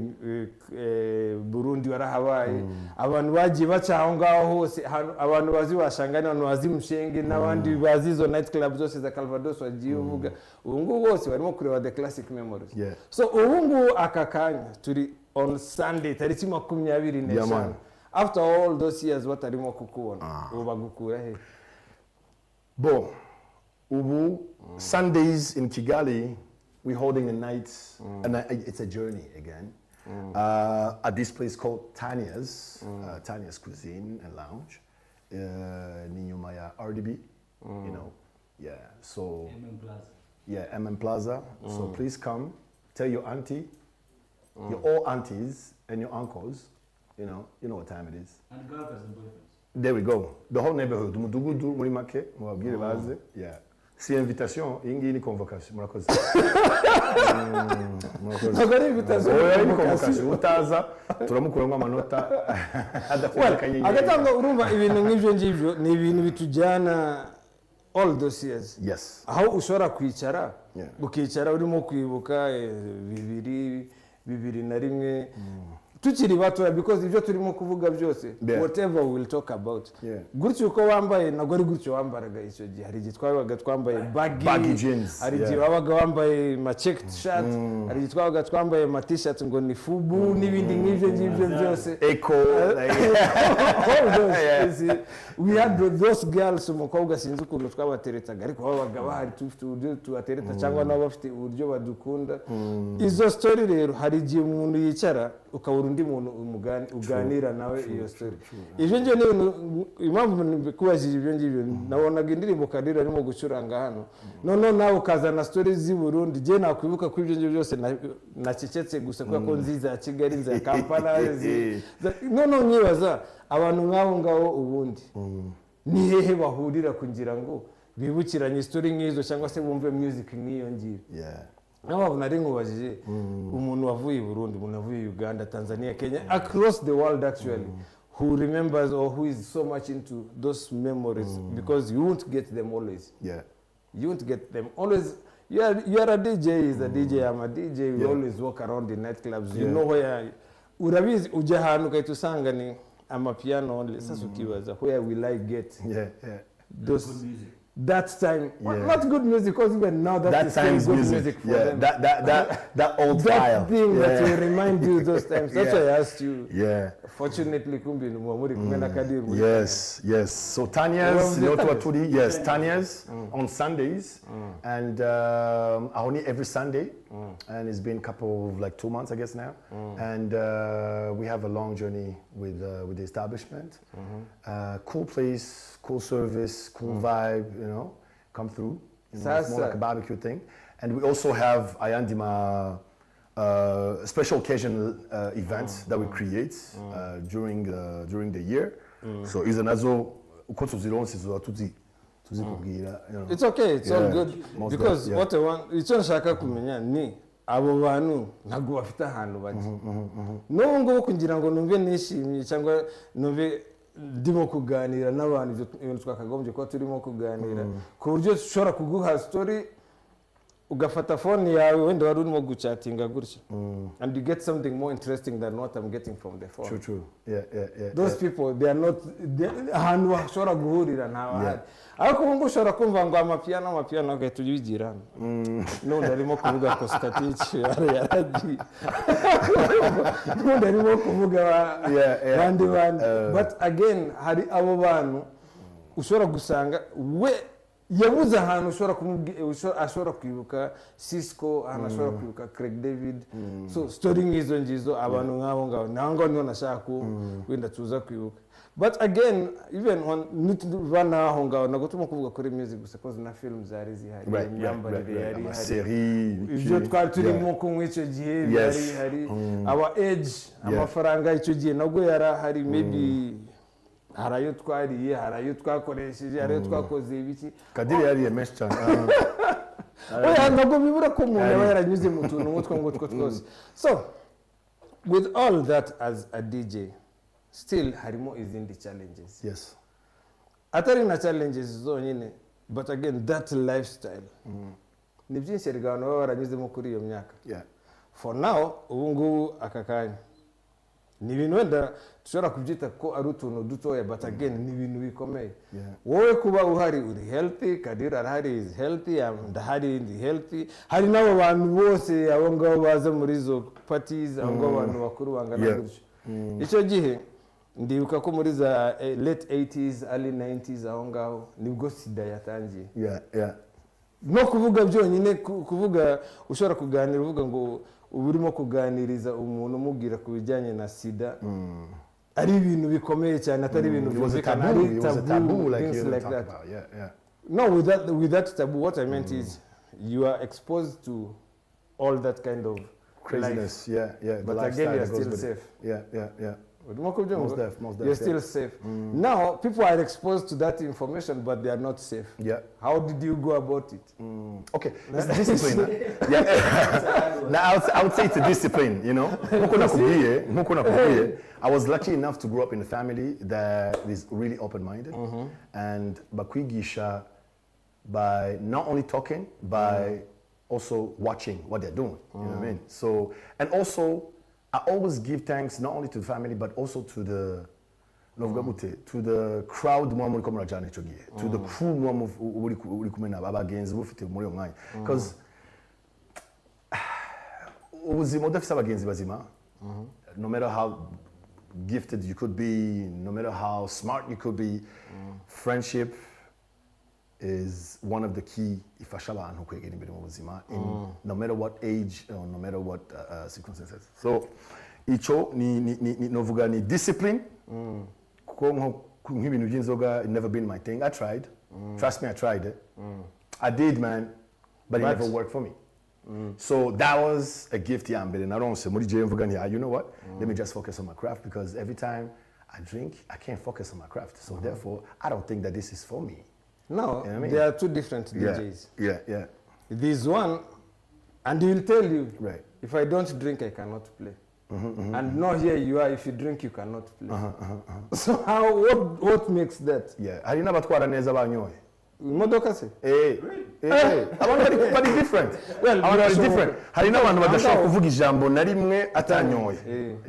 Burundi warahabaye abantu bagiye baca aho ngaho hose abantu bazi washangana abantu bazi Mushenge n'abandi bazi zo night club zose za Calvados wagiye uvuga ubu ngubu bose barimo kureba the classic memories so ubu ngubu akakanya turi on Sunday tariki 24 after all those years what arimo kukubona ubu bagukura he bo ubu Sundays in Kigali we're holding a night, and it's a journey again, at this place called Tanya's Cuisine and Lounge, Ninyumaya RDB, you know, so, MM Plaza, so please come, tell your auntie, your all aunties and your uncles, you know what time it is. And girlfriends and boyfriends. There we go, the whole neighborhood, Mudugudu, Murimake, Mwabgire Baze, si invitation ingi ni convocation murakoze nagari invitation utaza turamukuramo amanota adafatikanye agatanga urumva ibintu nk'ivyo ngivyo ni ibintu bitujyana all those years aho ushobora kwicara ukicara urimo kwibuka bibiri na rimwe tukiri bato because ibyo turimo kuvuga byose whatever we will talk about gutyo uko wambaye nago ari gutyo wambaraga icyo gihe hari gitwabaga twambaye baggy jeans hari gibabaga wambaye ma checked shirt hari gitwabaga twambaye ma t-shirt ngo ni fubu n'ibindi nk'ivyo byose eco we had those girls umukobwa sinzi ukuntu twabateretaga ariko babaga bahari tufite uburyo tubatereta cyangwa nabo bafite uburyo badukunda izo story rero hari gihe umuntu yicara ukabura undi muntu uganira nawe iyo story ibyo ngibyo ni impamvu mbikubajije ibyo ngibyo nabonaga indirimbo Kadir arimo gucuranga hano none nawe ukazana story z'i Burundi je nakwibuka ko ibyo ngibyo byose nacecetse gusa ko nziza ya Kigali nziza ya Kampala none nyibaza abantu nk'abo ngabo ubundi ni hehe bahurira kugira ngo bibukiranye story nk'izo cyangwa se bumve music nk'iyo ngiyo n'abantu nari nkubajije umuntu wavuye i Burundi umuntu wavuye Uganda Tanzania Kenya across the world actually who remembers or who is so much into those memories because you won't get them always you won't get them always you are a DJ is a DJ I'm a DJ we always walk around the nightclubs you know where urabizi ujya ahantu ukahita usanga ni amapiano only sasa ukibaza where will I get those that time not good music because even now that is still good music for them that old style thing that will remind you those times that's why I asked you fortunately kumbi muri kumena Kadir yes so Tanya's Tanya's on Sundays and only every Sunday and it's been a couple of like 2 months I guess now and we have a long journey with the establishment cool place cool service cool vibe you know come through it's more like a barbecue thing and we also have Ayandima special occasional events that we create during the year so izo nazo uko tuzironse tuzikubwira it's okay it's all good because what I want icyo nshaka kumenya ni abo bantu ntago bafite ahantu bajya n'ubu ngubu kugira ngo numve nishimye cyangwa numve ndimo kuganira n'abantu ibintu twakagombye ko turimo kuganira ku buryo ushobora kuguha story ugafata phone yawe wenda wari urimo guchattinga gutya and you get something more interesting than what I'm getting from the phone true yeah those people they are not ahantu bashobora guhurira ntabahari ariko ubu ushobora kumva ngo amapiano agahita ubigira none arimo kuvuga ko statiki yaragiye none arimo kuvuga bandi but again hari abo bantu ushobora gusanga we yabuze ahantu ashobora kwibuka Cisco ahantu ashobora kwibuka Craig David so story nk'izo ngizo abantu nk'abo ngabo nango niho nashaka ko wenda tuza kwibuka but again even on nitubana aho ngabo nagutuma kuvuga kuri music gusa koze na film zari zihari imyambarire yari hari ibyo twari turimo kunywa icyo gihe yari hari our age amafaranga icyo gihe nabwo yarahari maybe harayo twariye harayo twakoresheje harayo twakoze ibiki Kadir yari menshi cyane oya ntabwo bibura ko umuntu aba yaranyuze mu tuntu ngutwo twose so with all that as a DJ still harimo izindi challenges yes atari na challenges zonyine but again that lifestyle ni byinshi abantu baba baranyuzemo kuri iyo myaka for now ubu ngubu akakanya ni ibintu wenda dushobora kubyita ko ari utuntu dutoya but again ni ibintu bikomeye wowe kuba uhari uri healthy Kadir arahari is healthy ndahari ndi healthy hari n'abo bantu bose abo ngabo baza muri zo parties abo ngabo abantu bakuru bangana gutyo icyo gihe ndibuka ko muri za late 80s early 90s aho ngaho nibwo sida yatangiye no kuvuga byonyine kuvuga ushobora kuganira uvuga ngo uburimo kuganiriza umuntu umubwira ku bijyanye na sida ari ibintu bikomeye cyane atari ibintu byumvikana ari taboo things like that no with that taboo what I meant is you are exposed to all that kind of craziness but again you are still safe you're still safe now people are exposed to that information but they are not safe how did you go about it okay it's discipline now I would say it's a discipline you know I was lucky enough to grow up in a family that is really open-minded and bakwigisha by not only talking by also watching what they're doing you know what I mean so and also I always give thanks not only to the family but also to the crowd to the crew because no matter how gifted you could be, no matter how smart you could be, friendship is one of the key in no matter what age or no matter what circumstances. So ico ni novuga ni discipline kuko nk'ibintu by'inzoga it never been my thing. I tried. Trust me, I tried it. I did, man, but it never worked for me. So that was a gift yambere naronse muri je mvuga nti you know what, let me just focus on my craft, because every time I drink I can't focus on my craft, so therefore I don't think that this is for me. No, you know what I mean? There are two different DJs. Yeah. This one, and he'll tell you, right, if I don't drink I cannot play. And now here you are, if you drink you cannot play. So what makes that? Yeah, hari n'abatwara neza banyoye imodoka se abantu bari different. Well, abantu bari different. Hari n'abantu badashobora kuvuga ijambo na rimwe atanyoye.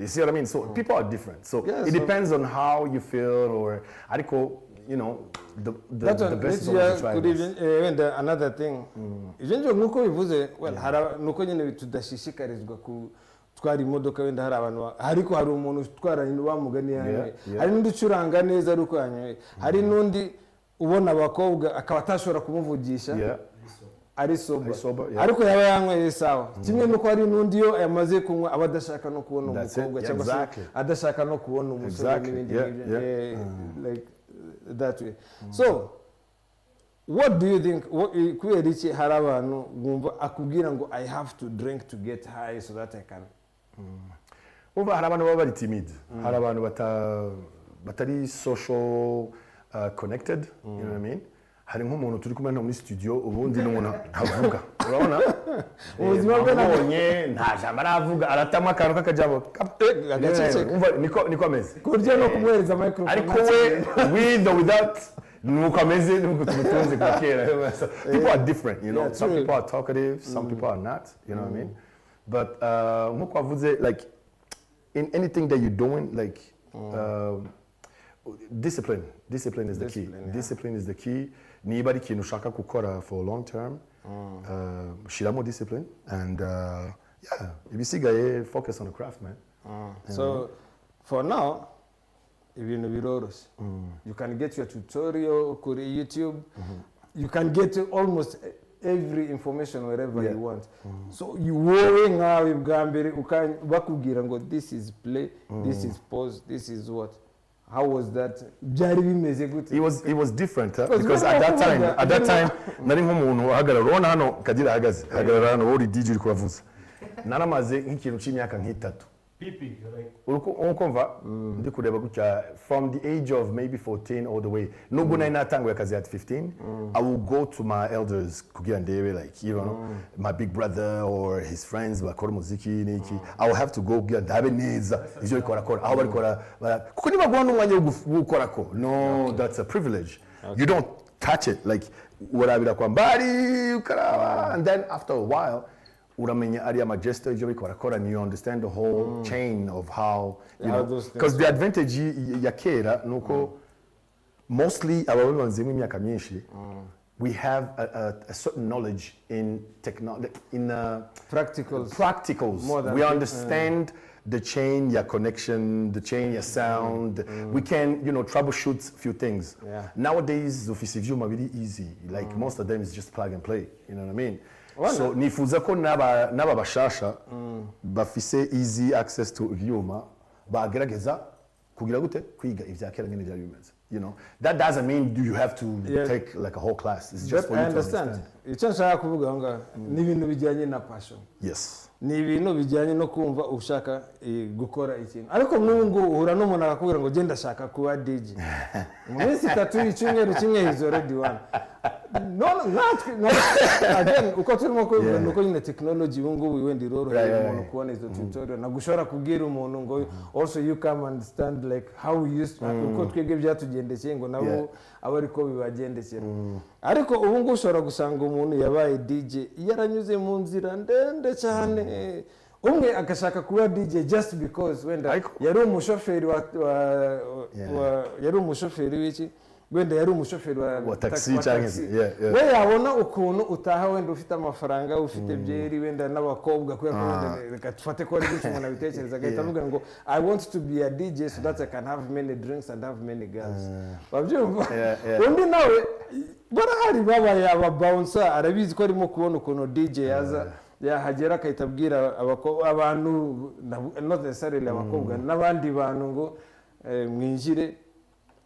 You see what I mean? So people are different. So it depends on how you feel, or ariko, you know, the best is always to try this. And another thing, ivyo nkuko bivuze, well, nuko nyene tudashishikarizwa ku twari imodoka wenda hari abantu ariko hari umuntu utwara bamugani yanyoye, hari n'undi ucuranga neza ariko yanyoye, hari n'undi ubona abakobwa akaba atashobora kumuvugisha ari sober, ariko yaba yanyweye sawa. Kimwe nuko hari n'undi yo yamaze kunywa abadashaka no kubona umukobwa cyangwa se adashaka no kubona umusore n'ibindi like that way. So what do you think, kubera iki hari abantu bumva akubwira ngo I have to drink to get high so that I can Uva hari abantu baba bari timid, hari abantu batari social connected, you know what I mean? Hari nk'umuntu turi kumwe muri studio ubundi n'umuntu avuga, urabona? Ubuzima bwe nabonye nta jambo aravuga, aratamwa akantu kakajabo agacece. Umva niko ameze. Kurya no kumwereza microphone. Ariko with or without nuko ameze nuko tumutunze kwa kera. People are different, you know. Some people are talkative, some people are not, you know what I mean? But nkuko avuze, like in anything that you're doing, like discipline is the key. Discipline is the key. Niba ari ikintu ushaka gukora for long term, shiramo discipline, and ibisigaye focus on the craft, man. So for now, ibintu biroroshye. You can get your tutorial kuri YouTube. You can get almost every information wherever you want. So you worry nkawe bwa mbere bakubwira ngo this is play, this is pause, this is what. How was that? Byari bimeze gute? It was different, because at that time nari nk'umuntu ahagarara, urabona hano Kadir ahagaze, ahagarara hano uri DJ uri kuravuza. Naramaze nk'ikintu cy'imyaka nk'itatu. Ukumva ndi kureba gutya from the age of maybe 14 all the way. Nubwo nari natanguye akazi at 15, I will go to my elders kugira ndebe, like, you know, my big brother or his friends bakora muziki niki. I will have to go kugira ndabe neza ivyo ikora aho bari kora kuko niba gwana umwanya wo gukora ko. No, that's a privilege. You don't touch it, like urabira kwa mbari ukaraba, and then after a while uramenya ari amagesture ivyo bikora, and you understand the whole chain of how, you know, because the advantage ya kera nuko mostly ababanze mu myaka myinshi we have a certain knowledge in technology, in practicals. We understand the chain, your connection, the chain, your sound. We can, you know, troubleshoot few things. Nowadays, office vyuma very easy. Like most of them is just plug and play. You know what I mean? So nifuza ko naba bashasha bafise easy access to ivyuma bagerageza kugira gute kwiga ivyakera ngene byari bimeze. You know, that doesn't mean you have to take like a whole class. It's just for you to understand. Icyo nshaka kuvuga ngo ni ibintu bijyanye na passion. Yes. Ni ibintu bijyanye no kumva ushaka gukora ikintu. Ariko n'ubu uhura n'umuntu akakubwira ngo genda shaka kuba DJ. Mu minsi 3 icyumweru kimwe is already one. No, again, uko turimo kuvuga nuko nyine technology ubungubu wenda iroroheye umuntu kubona izo tutorial, nagushora kubwira umuntu ngo also you come understand like how we used uko twebwe byatugendekeye ngo nabo abariko bibagendekera. Ariko ubungubu ushobora gusanga umuntu yabaye DJ yaranyuze mu nzira ndende cyane, umwe agashaka kuba DJ just because wenda yari umushoferi yari umushoferi w'iki, wenda yari umushoferi wa taxi cyangwa we yabona ukuntu utaha wenda ufite amafaranga, ufite byeri wenda n'abakobwa kuya ko wenda reka tufate ko ari gutyo umuntu abitekereza agahita avuga ngo I want to be a DJ so that I can have many drinks and have many girls. Babyumva undi nawe barahari babaye aba bouncer arabizi ko arimo kubona ukuntu DJ yaza yahagera akahita abwira abantu not necessarily abakobwa n'abandi bantu ngo mwinjire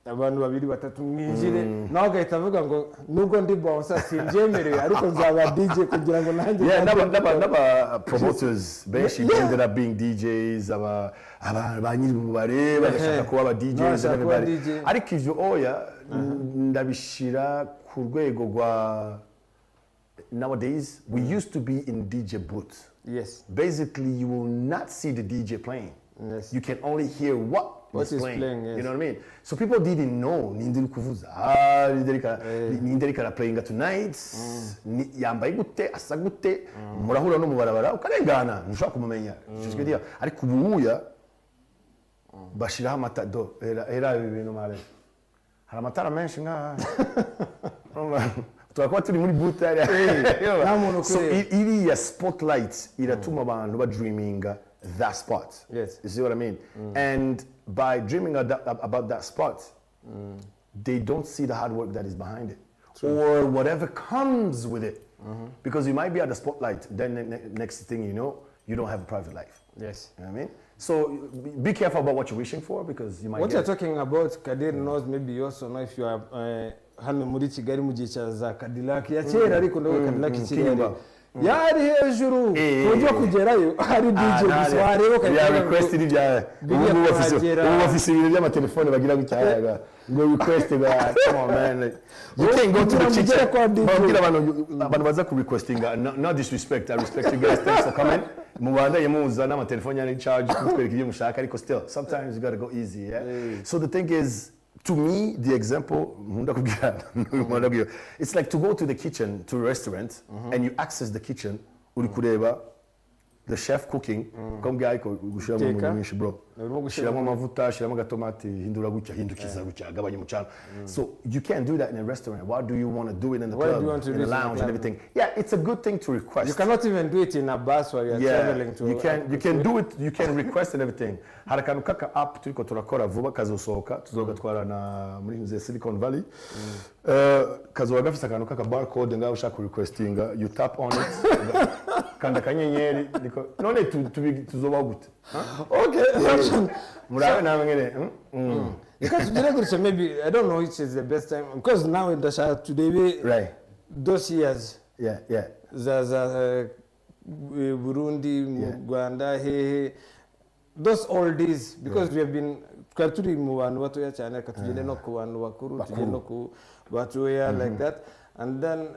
abantu babiri batatu mwinjire nawe agahita avuga ngo nubwo ndi bouncer simbyemere ariko nzaba DJ kugira ngo nanjye n'aba promoters benshi ended up being DJs ba nyiri bubare bagashaka kuba aba DJs ariko ivyo oya ndabishira ku rwego rwa nowadays we used to be in DJ booths. Yes. Basically you will not see the DJ playing. Yes. You can only hear what is playing. Yes. You know what I mean? So people didn't know nindiri kuvuza nindiri kara playing tonight yambaye gute asa gute murahura no mubarabara ukarengana ntushaka kumumenya cyo dire ariko ubuya bashiraho amatado era ibintu mare hari amatara menshi nka twakuba turi muri booth so iriya spotlight iratuma abantu ba dreaminga that spot. Yes. You see what I mean? And by dreaming about that spot, they don't see the hard work that is behind it. True. Or whatever comes with it. Because you might be at the spotlight, then next thing you know, you don't have a private life. Yes. You know what I mean? So be careful about what you're wishing for because you might What you're talking about, Kadir knows, maybe you also know if you are hano muri Kigali mu gihe cya za Cadillac ya kera ariko ndavuga Cadillac ikiri yari hejuru ujya kugerayo hari DJ gusa wareba ukajya request ibya ubu office ibintu by'amatelefone bagira gucyayaga ngo request ba come on man you can't go to the kitchen bagira abantu baza ku requestinga no disrespect I respect you guys thanks for coming mubanda yemuza n'amatelefone yana charge kutwereka ibyo mushaka ariko still sometimes you got to go easy yeah so the thing is to me, the example, it's like to go to the kitchen, to a restaurant, and you access the kitchen, the chef cooking, come guy, bro. So you can't do that in a restaurant. Why do you want to do it in the club, in the lounge and everything? Yeah, it's a good thing to request. You cannot even do it in a bus while you're traveling to. You can do it. You can request and everything. Harakanu kaka app turiko turakora vuba kazosohoka tuzogatwara na muri Silicon Valley. Kazoga gafisa kanu kaka barcode ngaho ushaka requestinga, you tap on it. Kanda kanyenyeri niko none tuzoba gute. Okay. Murabe na ngene. Because maybe I don't know which is the best time because now in the today right those years yeah za Burundi Rwanda those old days because we have been turi mu bantu batoya cyane katugende no ku bantu bakuru tugende no ku batoya like that and then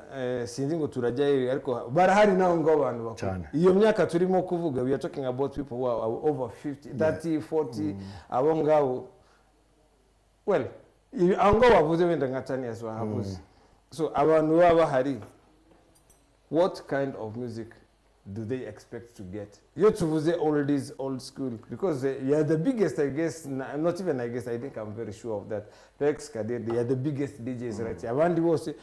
sinzi ngo turajyayo ariko barahari naho ngo abantu bakuru iyo myaka turimo kuvuga we are talking about people who are over 50 30 40 abo ngabo well ango bavuze wenda nka 10 years wahavuze so abantu baba bahari what kind of music do they expect to get? You tuvuze all this old school because you are the biggest, I guess. Not even I guess. I think I'm very sure of that. Peks Kadir, they are the biggest DJs right here. Abandi bose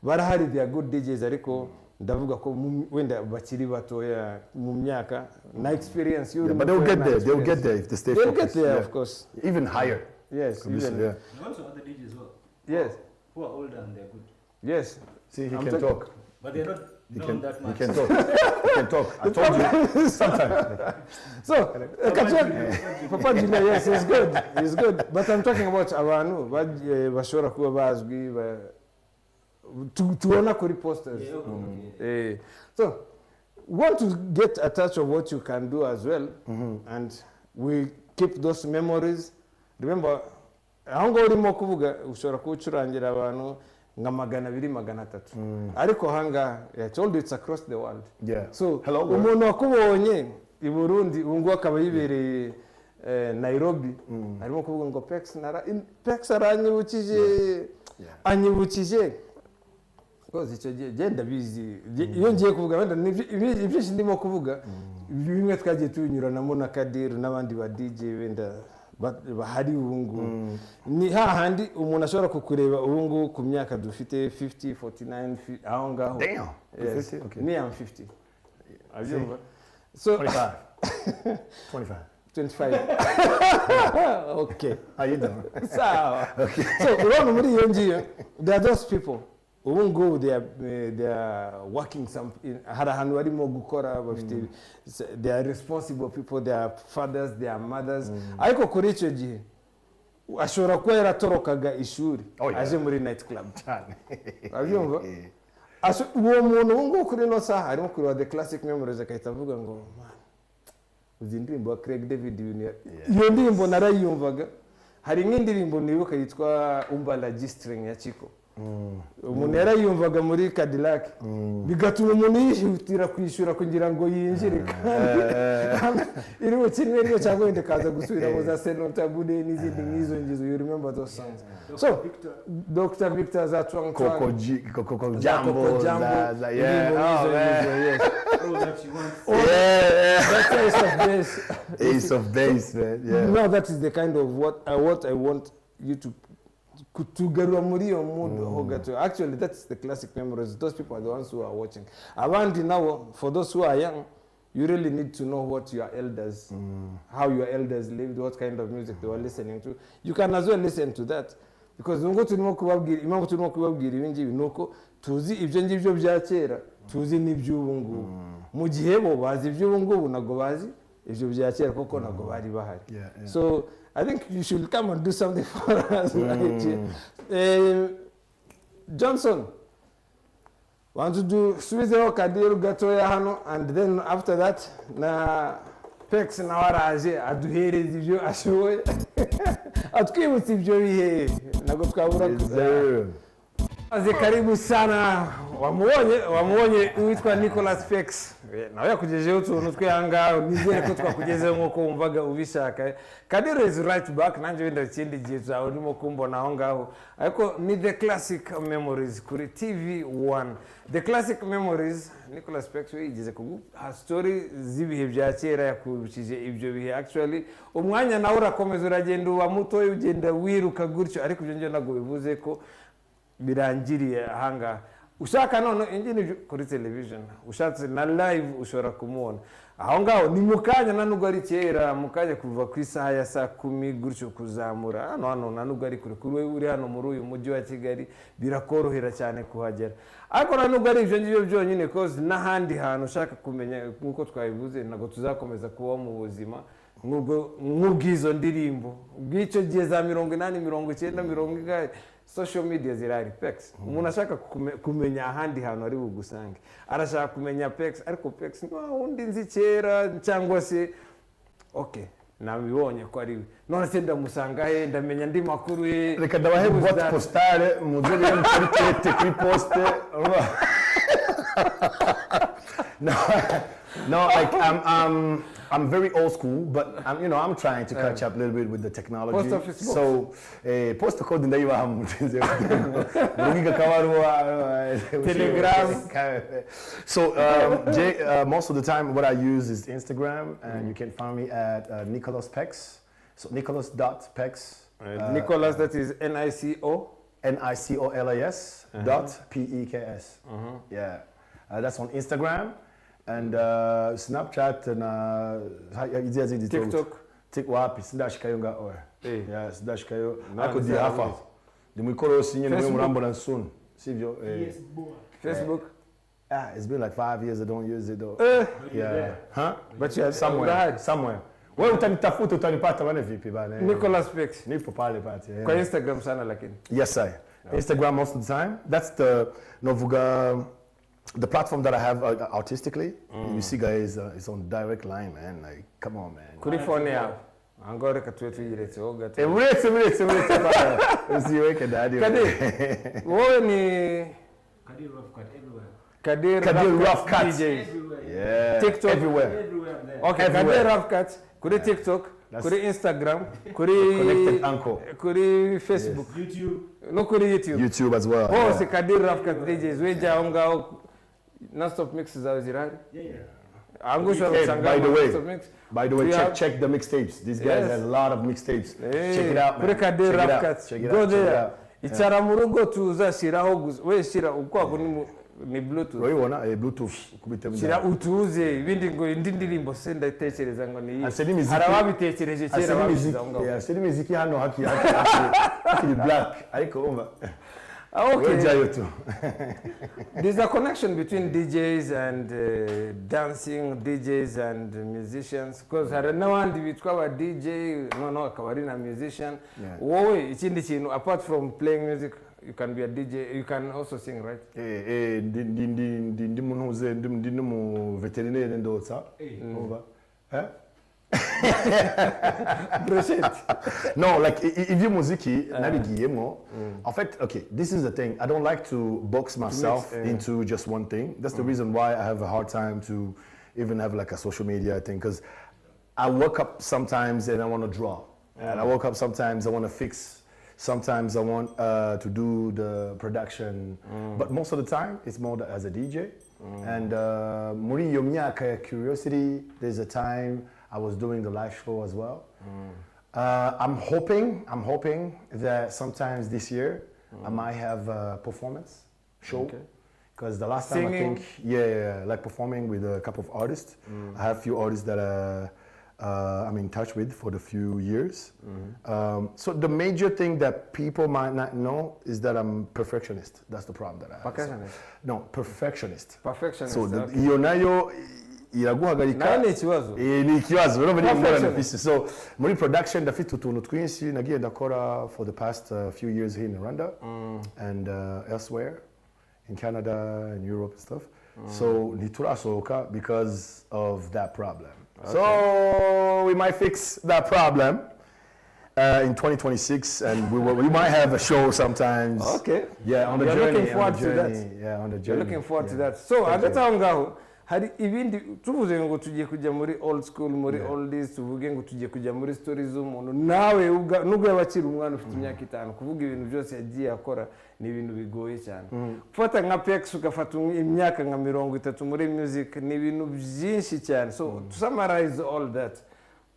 barahari, they are good DJs. Ariko ndavuga ko wenda bakiri batoya mu myaka na experience. But they will get there. They will get there if they stay focused. They will get there, of course. Even higher. Yes. Even. Yeah. Also other DJs as well. Yes. Who are older and they're good. Yes. See, he can talk. But they're not. You can talk. You can talk. I told you sometimes. So, Papa Junior, yes, he's good. He's good. But I'm talking about abantu bashobora kuba bazwi tuona kuri posters. So, want to get a touch of what you can do as well, and we keep those memories. Remember, aho ngo urimo kuvuga ushobora kucurangira abantu nga 200-300 ariko hanga I told you it's across the world. Yeah. So hello umuntu wakubonye i Burundi ungu akaba yibereye Nairobi arimo kuvuga ngo Peks anyibukije because icyo genda bizi iyo ngiye kuvuga wenda ibyo ndimo kuvuga bimwe twagiye tunyuranamo na Kadir n'abandi ba DJ wenda bahari ubungu ni hahandi umuntu ashobora kukureba ubungu ku myaka dufite 50 49 aho ngaho damn yes. 50 okay me I'm 50 abyumva so 25 25 okay how you doing sawa okay so urabona muri iyo ngiyo there are those people ubu ngubu they are working hari ahantu barimo gukora bafite they are responsible people, they are fathers, they are mothers. Ariko kuri icyo gihe ashobora kuba yaratorokaga ishuri aje muri night club cyane. Abyumva? Uwo muntu ubu ngubu kuri no saha arimo kureba the classic memories akahita avuga ngo man, uzi indirimbo ya Craig David iyo ndirimbo narayumvaga. Hari nk'indirimbo nibuka yitwa Umbala G-string ya Chico. Umuntu yarayumvaga muri Cadillac bigatuma umuntu yihutira kwishura kugira ngo yinjire kandi iri mu kinwe niyo cyangwa wende kaza gusubira mu za Senota Bude n'izindi nk'izo ngizo. You remember those songs? So Dr. Victor za Twang Twang Coco Jambo za yes. That's Ace of Base, man. Yeah. No, that is the kind of what I want you to kutugarura muri iyo mood ho gato. Actually, that's the classic memories. Those people are the ones who are watching. Abandi now, for those who are young, you really need to know what your elders, how your elders lived, what kind of music they were listening to. You can as well listen to that. Because nubwo turimo kubabwira ibingibi nuko tuzi ibyo ngibyo bya kera, tuzi n'iby'ubu ngubu. Mu gihe bo bazi iby'ubu ngubu nago bazi ibyo bya kera koko nago bari bahari. So I think you should come and do something for us. Johnson, want to do Subizeho Kadir gatoya hano, and then after that na Peks na waraje aduhereza ibyo ashoboye atwibutsa ibyo bihe nago twabura aze. Karibu sana. Wamubonye witwa Nicolas Peks, nawe yakugejeho utuntu twihanga, nizere ko twakugezeho nk'uko wumvaga ubishaka. Kadir is right back, nanjye wenda ikindi gihe zawe urimo kumbona aho ngaho, ariko ni the classic memories kuri TV1. The classic memories, Nicolas Peks we yigeze kuguha story z'ibihe bya kera, yakubikije ibyo bihe. Actually umwanya nawe urakomeza uragenda uba muto ugenda wiruka gutyo, ariko ibyo nabwo bivuze ko birangiriye ahanga. Ushaka none ingene kuri television, ushatse na live ushobora kumubona aho ngaho. Ni mukanya nanubwo ari kera, mukanya kuva ku isaha ya saa 10 gutyo kuzamura hano nanubwo ari kure kuri uri hano muri uyu mujyi wa Kigali, birakorohera cyane kuhagera. Ariko nanubwo ari ibyo ngibyo byonyine, cause n'ahandi hantu ushaka kumenya nkuko twabivuze nago tuzakomeza kuba mu buzima nk'ubwizo ndirimbo bw'icyo gihe za 80 90 90. Social media zirari Peks. Umuntu ashaka kumenya ahandi hantu ari bugusange, arashaka kumenya Peks, ariko Peks undi nzi kera cyangwa se okay nabibonye ko ari none se ndamusanga he, ndamenya ndi makuru ye. Reka ndabahe boîte postale muzo biri muri tete kuri poste. No, like I'm very old school, but I'm trying to catch up a little bit with the technology. Post office box. So, post code ndaiba Rugiga kawarua Telegram. So, most of the time what I use is Instagram, and you can find me at Nicolas Peks. So Nicolas.Peks. Nicolas, that is Nico. Nicolas .Peks. Yeah, that's on Instagram. And Snapchat and TikTok sindashikayo ngaho. Yeah, sindashikayo ako di hafa ndi mwikorosi nyine mwe murambona soon sivyo. Facebook. It's been like 5 years I don't use it though. Yeah. Huh? But you have somewhere. Wewe utanitafuta utanipata bana vipi bana? Nicolas Peks. Nipo pale pati. Kwa Instagram sana lakini. Yes I. Instagram most of the time. That's the Novuga. The platform that I have artistically, you see guys, it's on direct line, man. Like, come on, man. Kuri phone yao. Angore katwetu yiretse ho gato. Uretse bana. Usiweke dadi. Kadir. Wewe ni Kadir Ruff cut everywhere. Kadir Ruff cut. DJ. Yeah. TikTok everywhere. Okay, Kadir Ruff cut. Kuri TikTok, kuri Instagram, kuri Connected Uncle. Kuri Facebook, YouTube. No kuri YouTube. YouTube as well. Oh, si Kadir Ruff cut DJs. Weja onga non-stop mixes are zirari. Yeah. By the way, check the mixtapes. These guys have a lot of mixtapes. Check it out, man. Check it out. Go there. Ichara murugo tuzashiraho we shira ukwako ni Bluetooth. Urabibona Bluetooth kubitema. Shira utuze ibindi ngo indi ndirimbo se ndatekereza ngo ni iyi. Harababitekereje kera babiza ngo. Yeah, seri muziki hano haki black. Ariko umva. Okay. Ujyayo tu. There's a connection between DJs and dancing, DJs and musicians. Because hari n'abandi bitwa aba DJ, no, akaba ari na musician. Yeah. Wowe ikindi kintu, apart from playing music, you can be a DJ, you can also sing, right? Ndi muntuze, ndi mu veterinary ndotsa. Over. Eh? No, like if you muziki nabigiyemo. En fait, okay, this is the thing. I don't like to box myself into just one thing. That's the reason why I have a hard time to even have like a social media thing, because I wake up sometimes and I want to draw, and I woke up sometimes I want to fix. Sometimes I want to do the production, but most of the time it's more as a DJ. And muri iyo myaka curiosity, there's a time I was doing the live show as well. I'm hoping that sometimes this year I might have a performance show. Because the last time I think, like performing with a couple of artists. I have a few artists that I'm in touch with for the few years. So the major thing that people might not know is that I'm perfectionist. That's the problem that I have. Perfectionist? No, perfectionist. Perfectionist, So okay. iyo nayo iraguhagarika. Nayo ni ikibazo. Ni ikibazo. So muri production ndafite utuntu twinshi nagiye ndakora for the past few years here in Rwanda and elsewhere in Canada and Europe and stuff. So ntiturasohoka because of that problem. Okay. So we might fix that problem in 2026, and we might have a show sometimes. Okay. Yeah, on the You're journey. looking forward to that. Yeah, on the journey. You're looking forward to that. So hagati aho ngaho hari ibindi tuvuze ngo tugiye kujya muri old school, muri oldies, tuvuge ngo tugiye kujya muri stories z'umuntu. Nawe nubwo yabakira umwana ufite imyaka 5, kuvuga ibintu byose yagiye akora ni ibintu bigoye cyane. Gufata nka Peks ugafata imyaka nka 30 muri music ni ibintu byinshi cyane. So to summarize all that,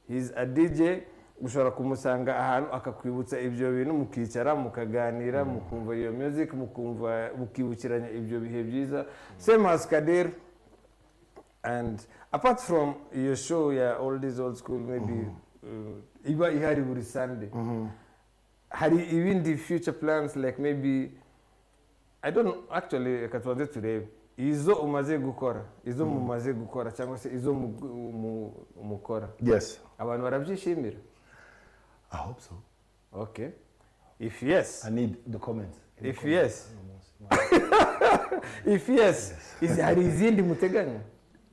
he's a DJ. Ushobora kumusanga ahantu akakwibutsa ibyo bintu, mukicara mukaganira, mukumva iyo music, mukumva bukibukiranya ibyo bihe byiza. Same as Kadir. And apart from your show, all this old school, maybe iba ihari buri Sunday. Hari even the future plans, like maybe, I don't actually katwaze today. Izo umaze gukora, izo mumaze gukora, cyangwa se izo mukora. Yes. Abantu barabyishimira. I hope so. Okay. If yes. I need the comments. If yes. If yes, hari izindi muteganya?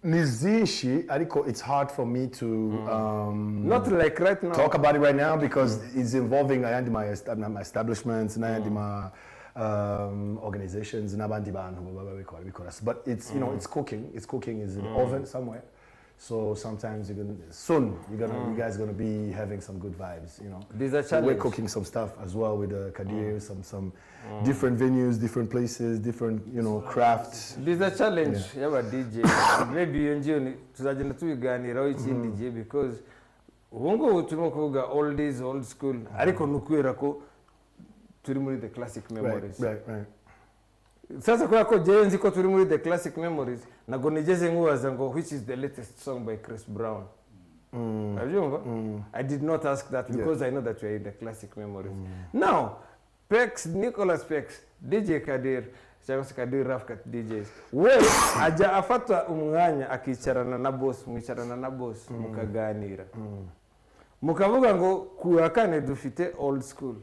Nizinshi, ariko it's hard for me to not like right now. Talk about it right now because it's involving my establishments, my organizations, n'abandi bantu bikora. But it's it's cooking. It's cooking. It's in the oven somewhere. So sometimes you guys gonna be having some good vibes, There's a challenge. We're cooking some stuff as well with Kadir, some different venues, different places, different crafts. There's a challenge. Yaba DJ. Maybe you tuzagenda tubiganiraho ikindi gihe because ubungu turimo kuvuga old school ariko nukwera ko turi muri the classic memories. Right. Sasa kwa ko je nzi ko turi muri the classic memories nago nigeze nkubaza ngo which is the latest song by Chris Brown. I did not ask that because I know that we are in the classic memories. Now, Nicolas Peks, DJ Kadir, cyangwa se Kadir Ruff DJs. We aja afata umwanya akicarana na boss, mwicarana na boss mukaganira. Mukavuga ngo kurakane dufite old school.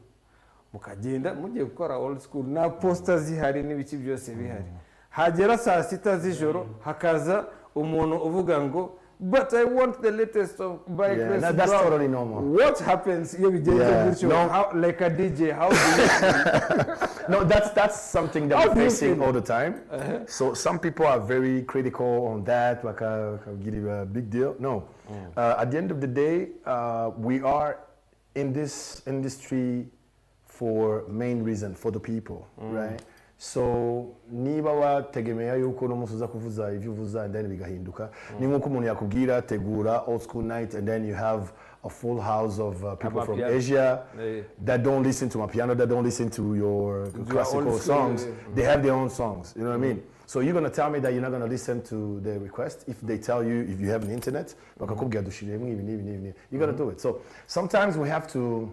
Mukagenda mugiye gukora old school na posters zihari n'ibiki byose bihari. Hagera saa 6 z'ijoro hakaza umuntu uvuga ngo but I want the latest of by Chris Brown. That's totally normal. What happens iyo bigenze gutyo? How, like a DJ, how do you No, that's something that we're facing all the time. So some people are very critical on that, like give it a big deal. No. At the end of the day, we are in this industry for main reason, for the people, right? So niba wategemea yuko no musuza kuvuza ivyo uvuza and then bigahinduka ni nkuko umuntu yakubwira tegura old school night and then you have a full house of people from Asia that don't listen to my piano, that don't listen to your classical songs. They have their own songs, you know what I mean? So you're going to tell me that you're not going to listen to their request if they tell you, if you have an internet, you're going to do it. So sometimes we have to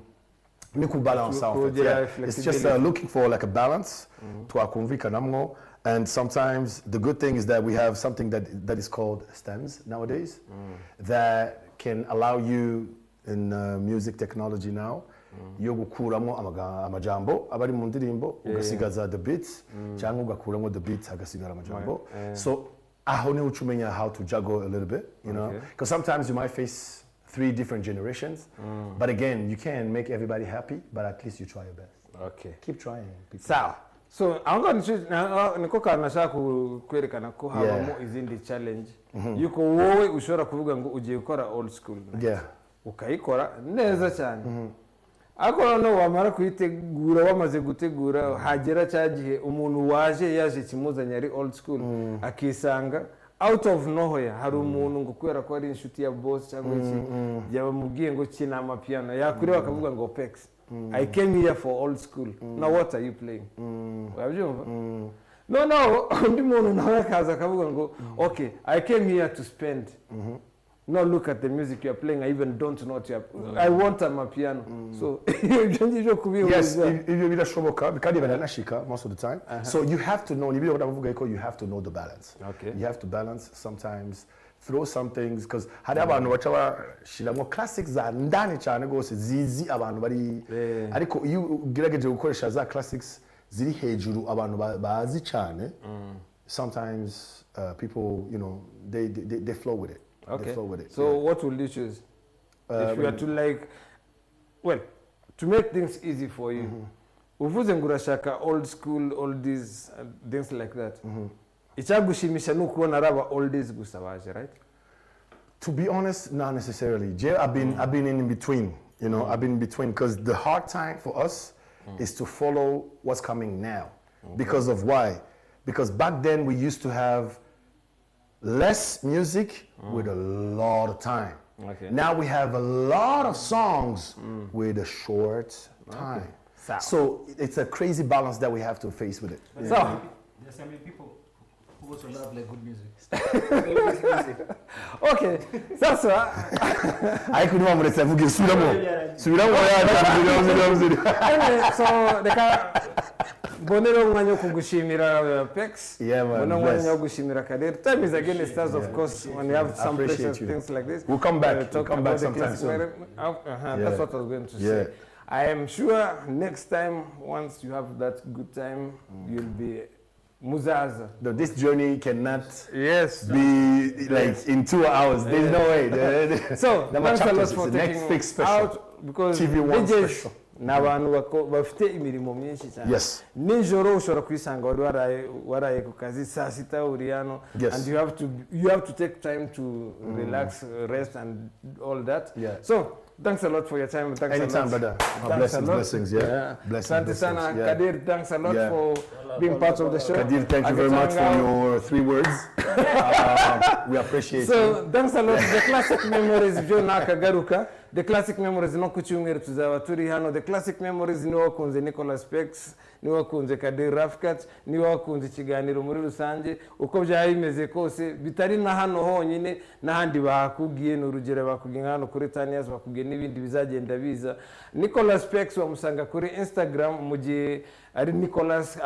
ni kubalance en fait. kugira Yeah. It's just flexibility. looking for like a balance twakumvikanamwo. And sometimes the good thing is that we have something that is called stems nowadays that can allow you in music technology now yo gukuramo amajambo abari mu ndirimbo ugasigaza the beats cyangwa ugakuramo the beats hagasigara amajambo. So aho ni ucumenya how to juggle a little bit, you know, because sometimes you might face 3 different generations, but again you can't make everybody happy, but at least you try your best. Okay. Keep trying. Sawa. So ahonga niko kanashaka kwerekana ko habamo izindi challenge yuko wowe ushobora kuvuga ngo ugiye gukora old school. Yeah. Ukayikora neza cyane. Ariko noneho wamara kuyitegura wamaze gutegura hagera cyagihe umuntu yaje kimuzanya ari old school akisanga out of nowhere hari umuntu ngo kubera ko ari inshuti ya boss cyangwa iki yabamubwiye ngo kina amapiano yakureba akavuga ngo Peks, I came here for old school. Now what are you playing? Wabyumva? No, undi muntu nawe akaza akavuga ngo okay, I came here to spend. No, look at the music you're playing. I even don't know what you're. I want a piano. So, yes, ibyo birashoboka kandi biranashika most of the time. So you have to know, nibyo ndavuga ko you have to know the balance. Okay. You have to balance sometimes. Throw some things because hari abantu baca bashiramo classics za ndani cyane gose zizi abantu bari ariko iyo ugerageje gukoresha za classics ziri hejuru abantu bazi cyane, sometimes people, you know, they flow with it. Okay. They flow with it. So what will you choose? If you are to like, well, to make things easy for you, uvuze ngo urashaka old school, oldies, things like that. Icyagushimisha nuko araba oldies gusa baje, right? To be honest, not necessarily. I've been in between. You know, I've been in between because the hard time for us is to follow what's coming now. Because of why? Because back then we used to have less music with a lot of time. Okay. Now we have a lot of songs with a short time. Okay. So it's a crazy balance that we have to face with it. But So there's so many people who also love like good music. okay, sasa Ariko niba muretse avuga subiramo anyway, so bonero umwanya wo kugushimira Peks. Yeah, man, bonero bless. umwanya wo gushimira Kadir. Time is again it starts, of course, when you have some Appreciate precious you. things like this. We'll come back. Talk We'll come back about the sometime classic. soon. That's what I was going to say. Yeah. I am sure next time, once you have that good time, you'll be muzaza. No, this journey cannot Yes. be like in 2 hours. There's no way. So, There are thanks a lot chapters. for It's the next taking big special. out because TV1 DJs special. ni abantu bafite imirimo myinshi cyane. Yes. Nijoro ushobora kwisanga waraye ku kazi saa sita uri hano, Yes. and you have to take time to relax, rest and all that. Yeah. So thanks a lot for your time. Thanks Anytime, a lot. brother. Thanks a lot. Blessings, yeah. Blessings, Asante blessings, sana yeah. Kadir, thanks a lot Yeah. for being part of the show. Kadir, thank you very much for your 3 words. We appreciate you. So thanks a lot. The classic memories byo nakagaruka. The classic memories no ku cyumweru tuzaba turi hano. The classic memories ni wakunze Nicolas Peks, ni wakunze Kadir Ruff, ni wakunze ikiganiro muri rusange uko byaye bimeze kose bitari na hano honyine n'ahandi bakubwiye n'urugero bakubwiye hano kuri Tanias bakubwiye n'ibindi bizagenda biza. Nicolas Peks wamusanga kuri Instagram mu gihe ari Nicolas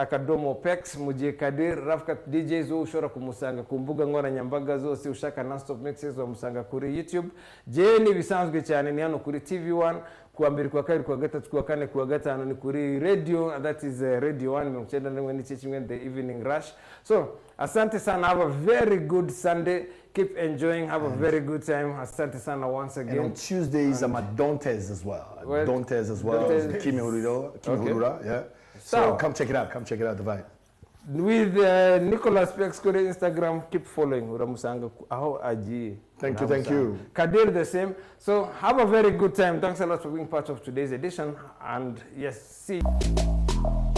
Peks, mu gihe Kadir Ruff DJs ushobora kumusanga ku mbuga nkoranyambaga zose. Ushaka non-stop mixes wamusanga kuri YouTube. Je ni bisanzwe cyane ni hano kuri TV1 kuwa mbere kuwa kabiri kuwa gatatu kuwa kane kuwa gatanu ni kuri radio, that is Radio 1 91 the evening rush. So asante sana, have a very good Sunday, keep enjoying, have a very good time. Asante sana once again. And on Tuesdays, I'm at Dantes as well. Well, Dantes as well. Dantes. Kimi Hurura, yeah. So So- come check it out. Come check it out, the vibe. With Nicolas Peks kuri Instagram, keep following uramusanga aho agiye. Thank you. Kadir the same. So have a very good time. Thanks a lot for being part of today's edition, and yes, see you.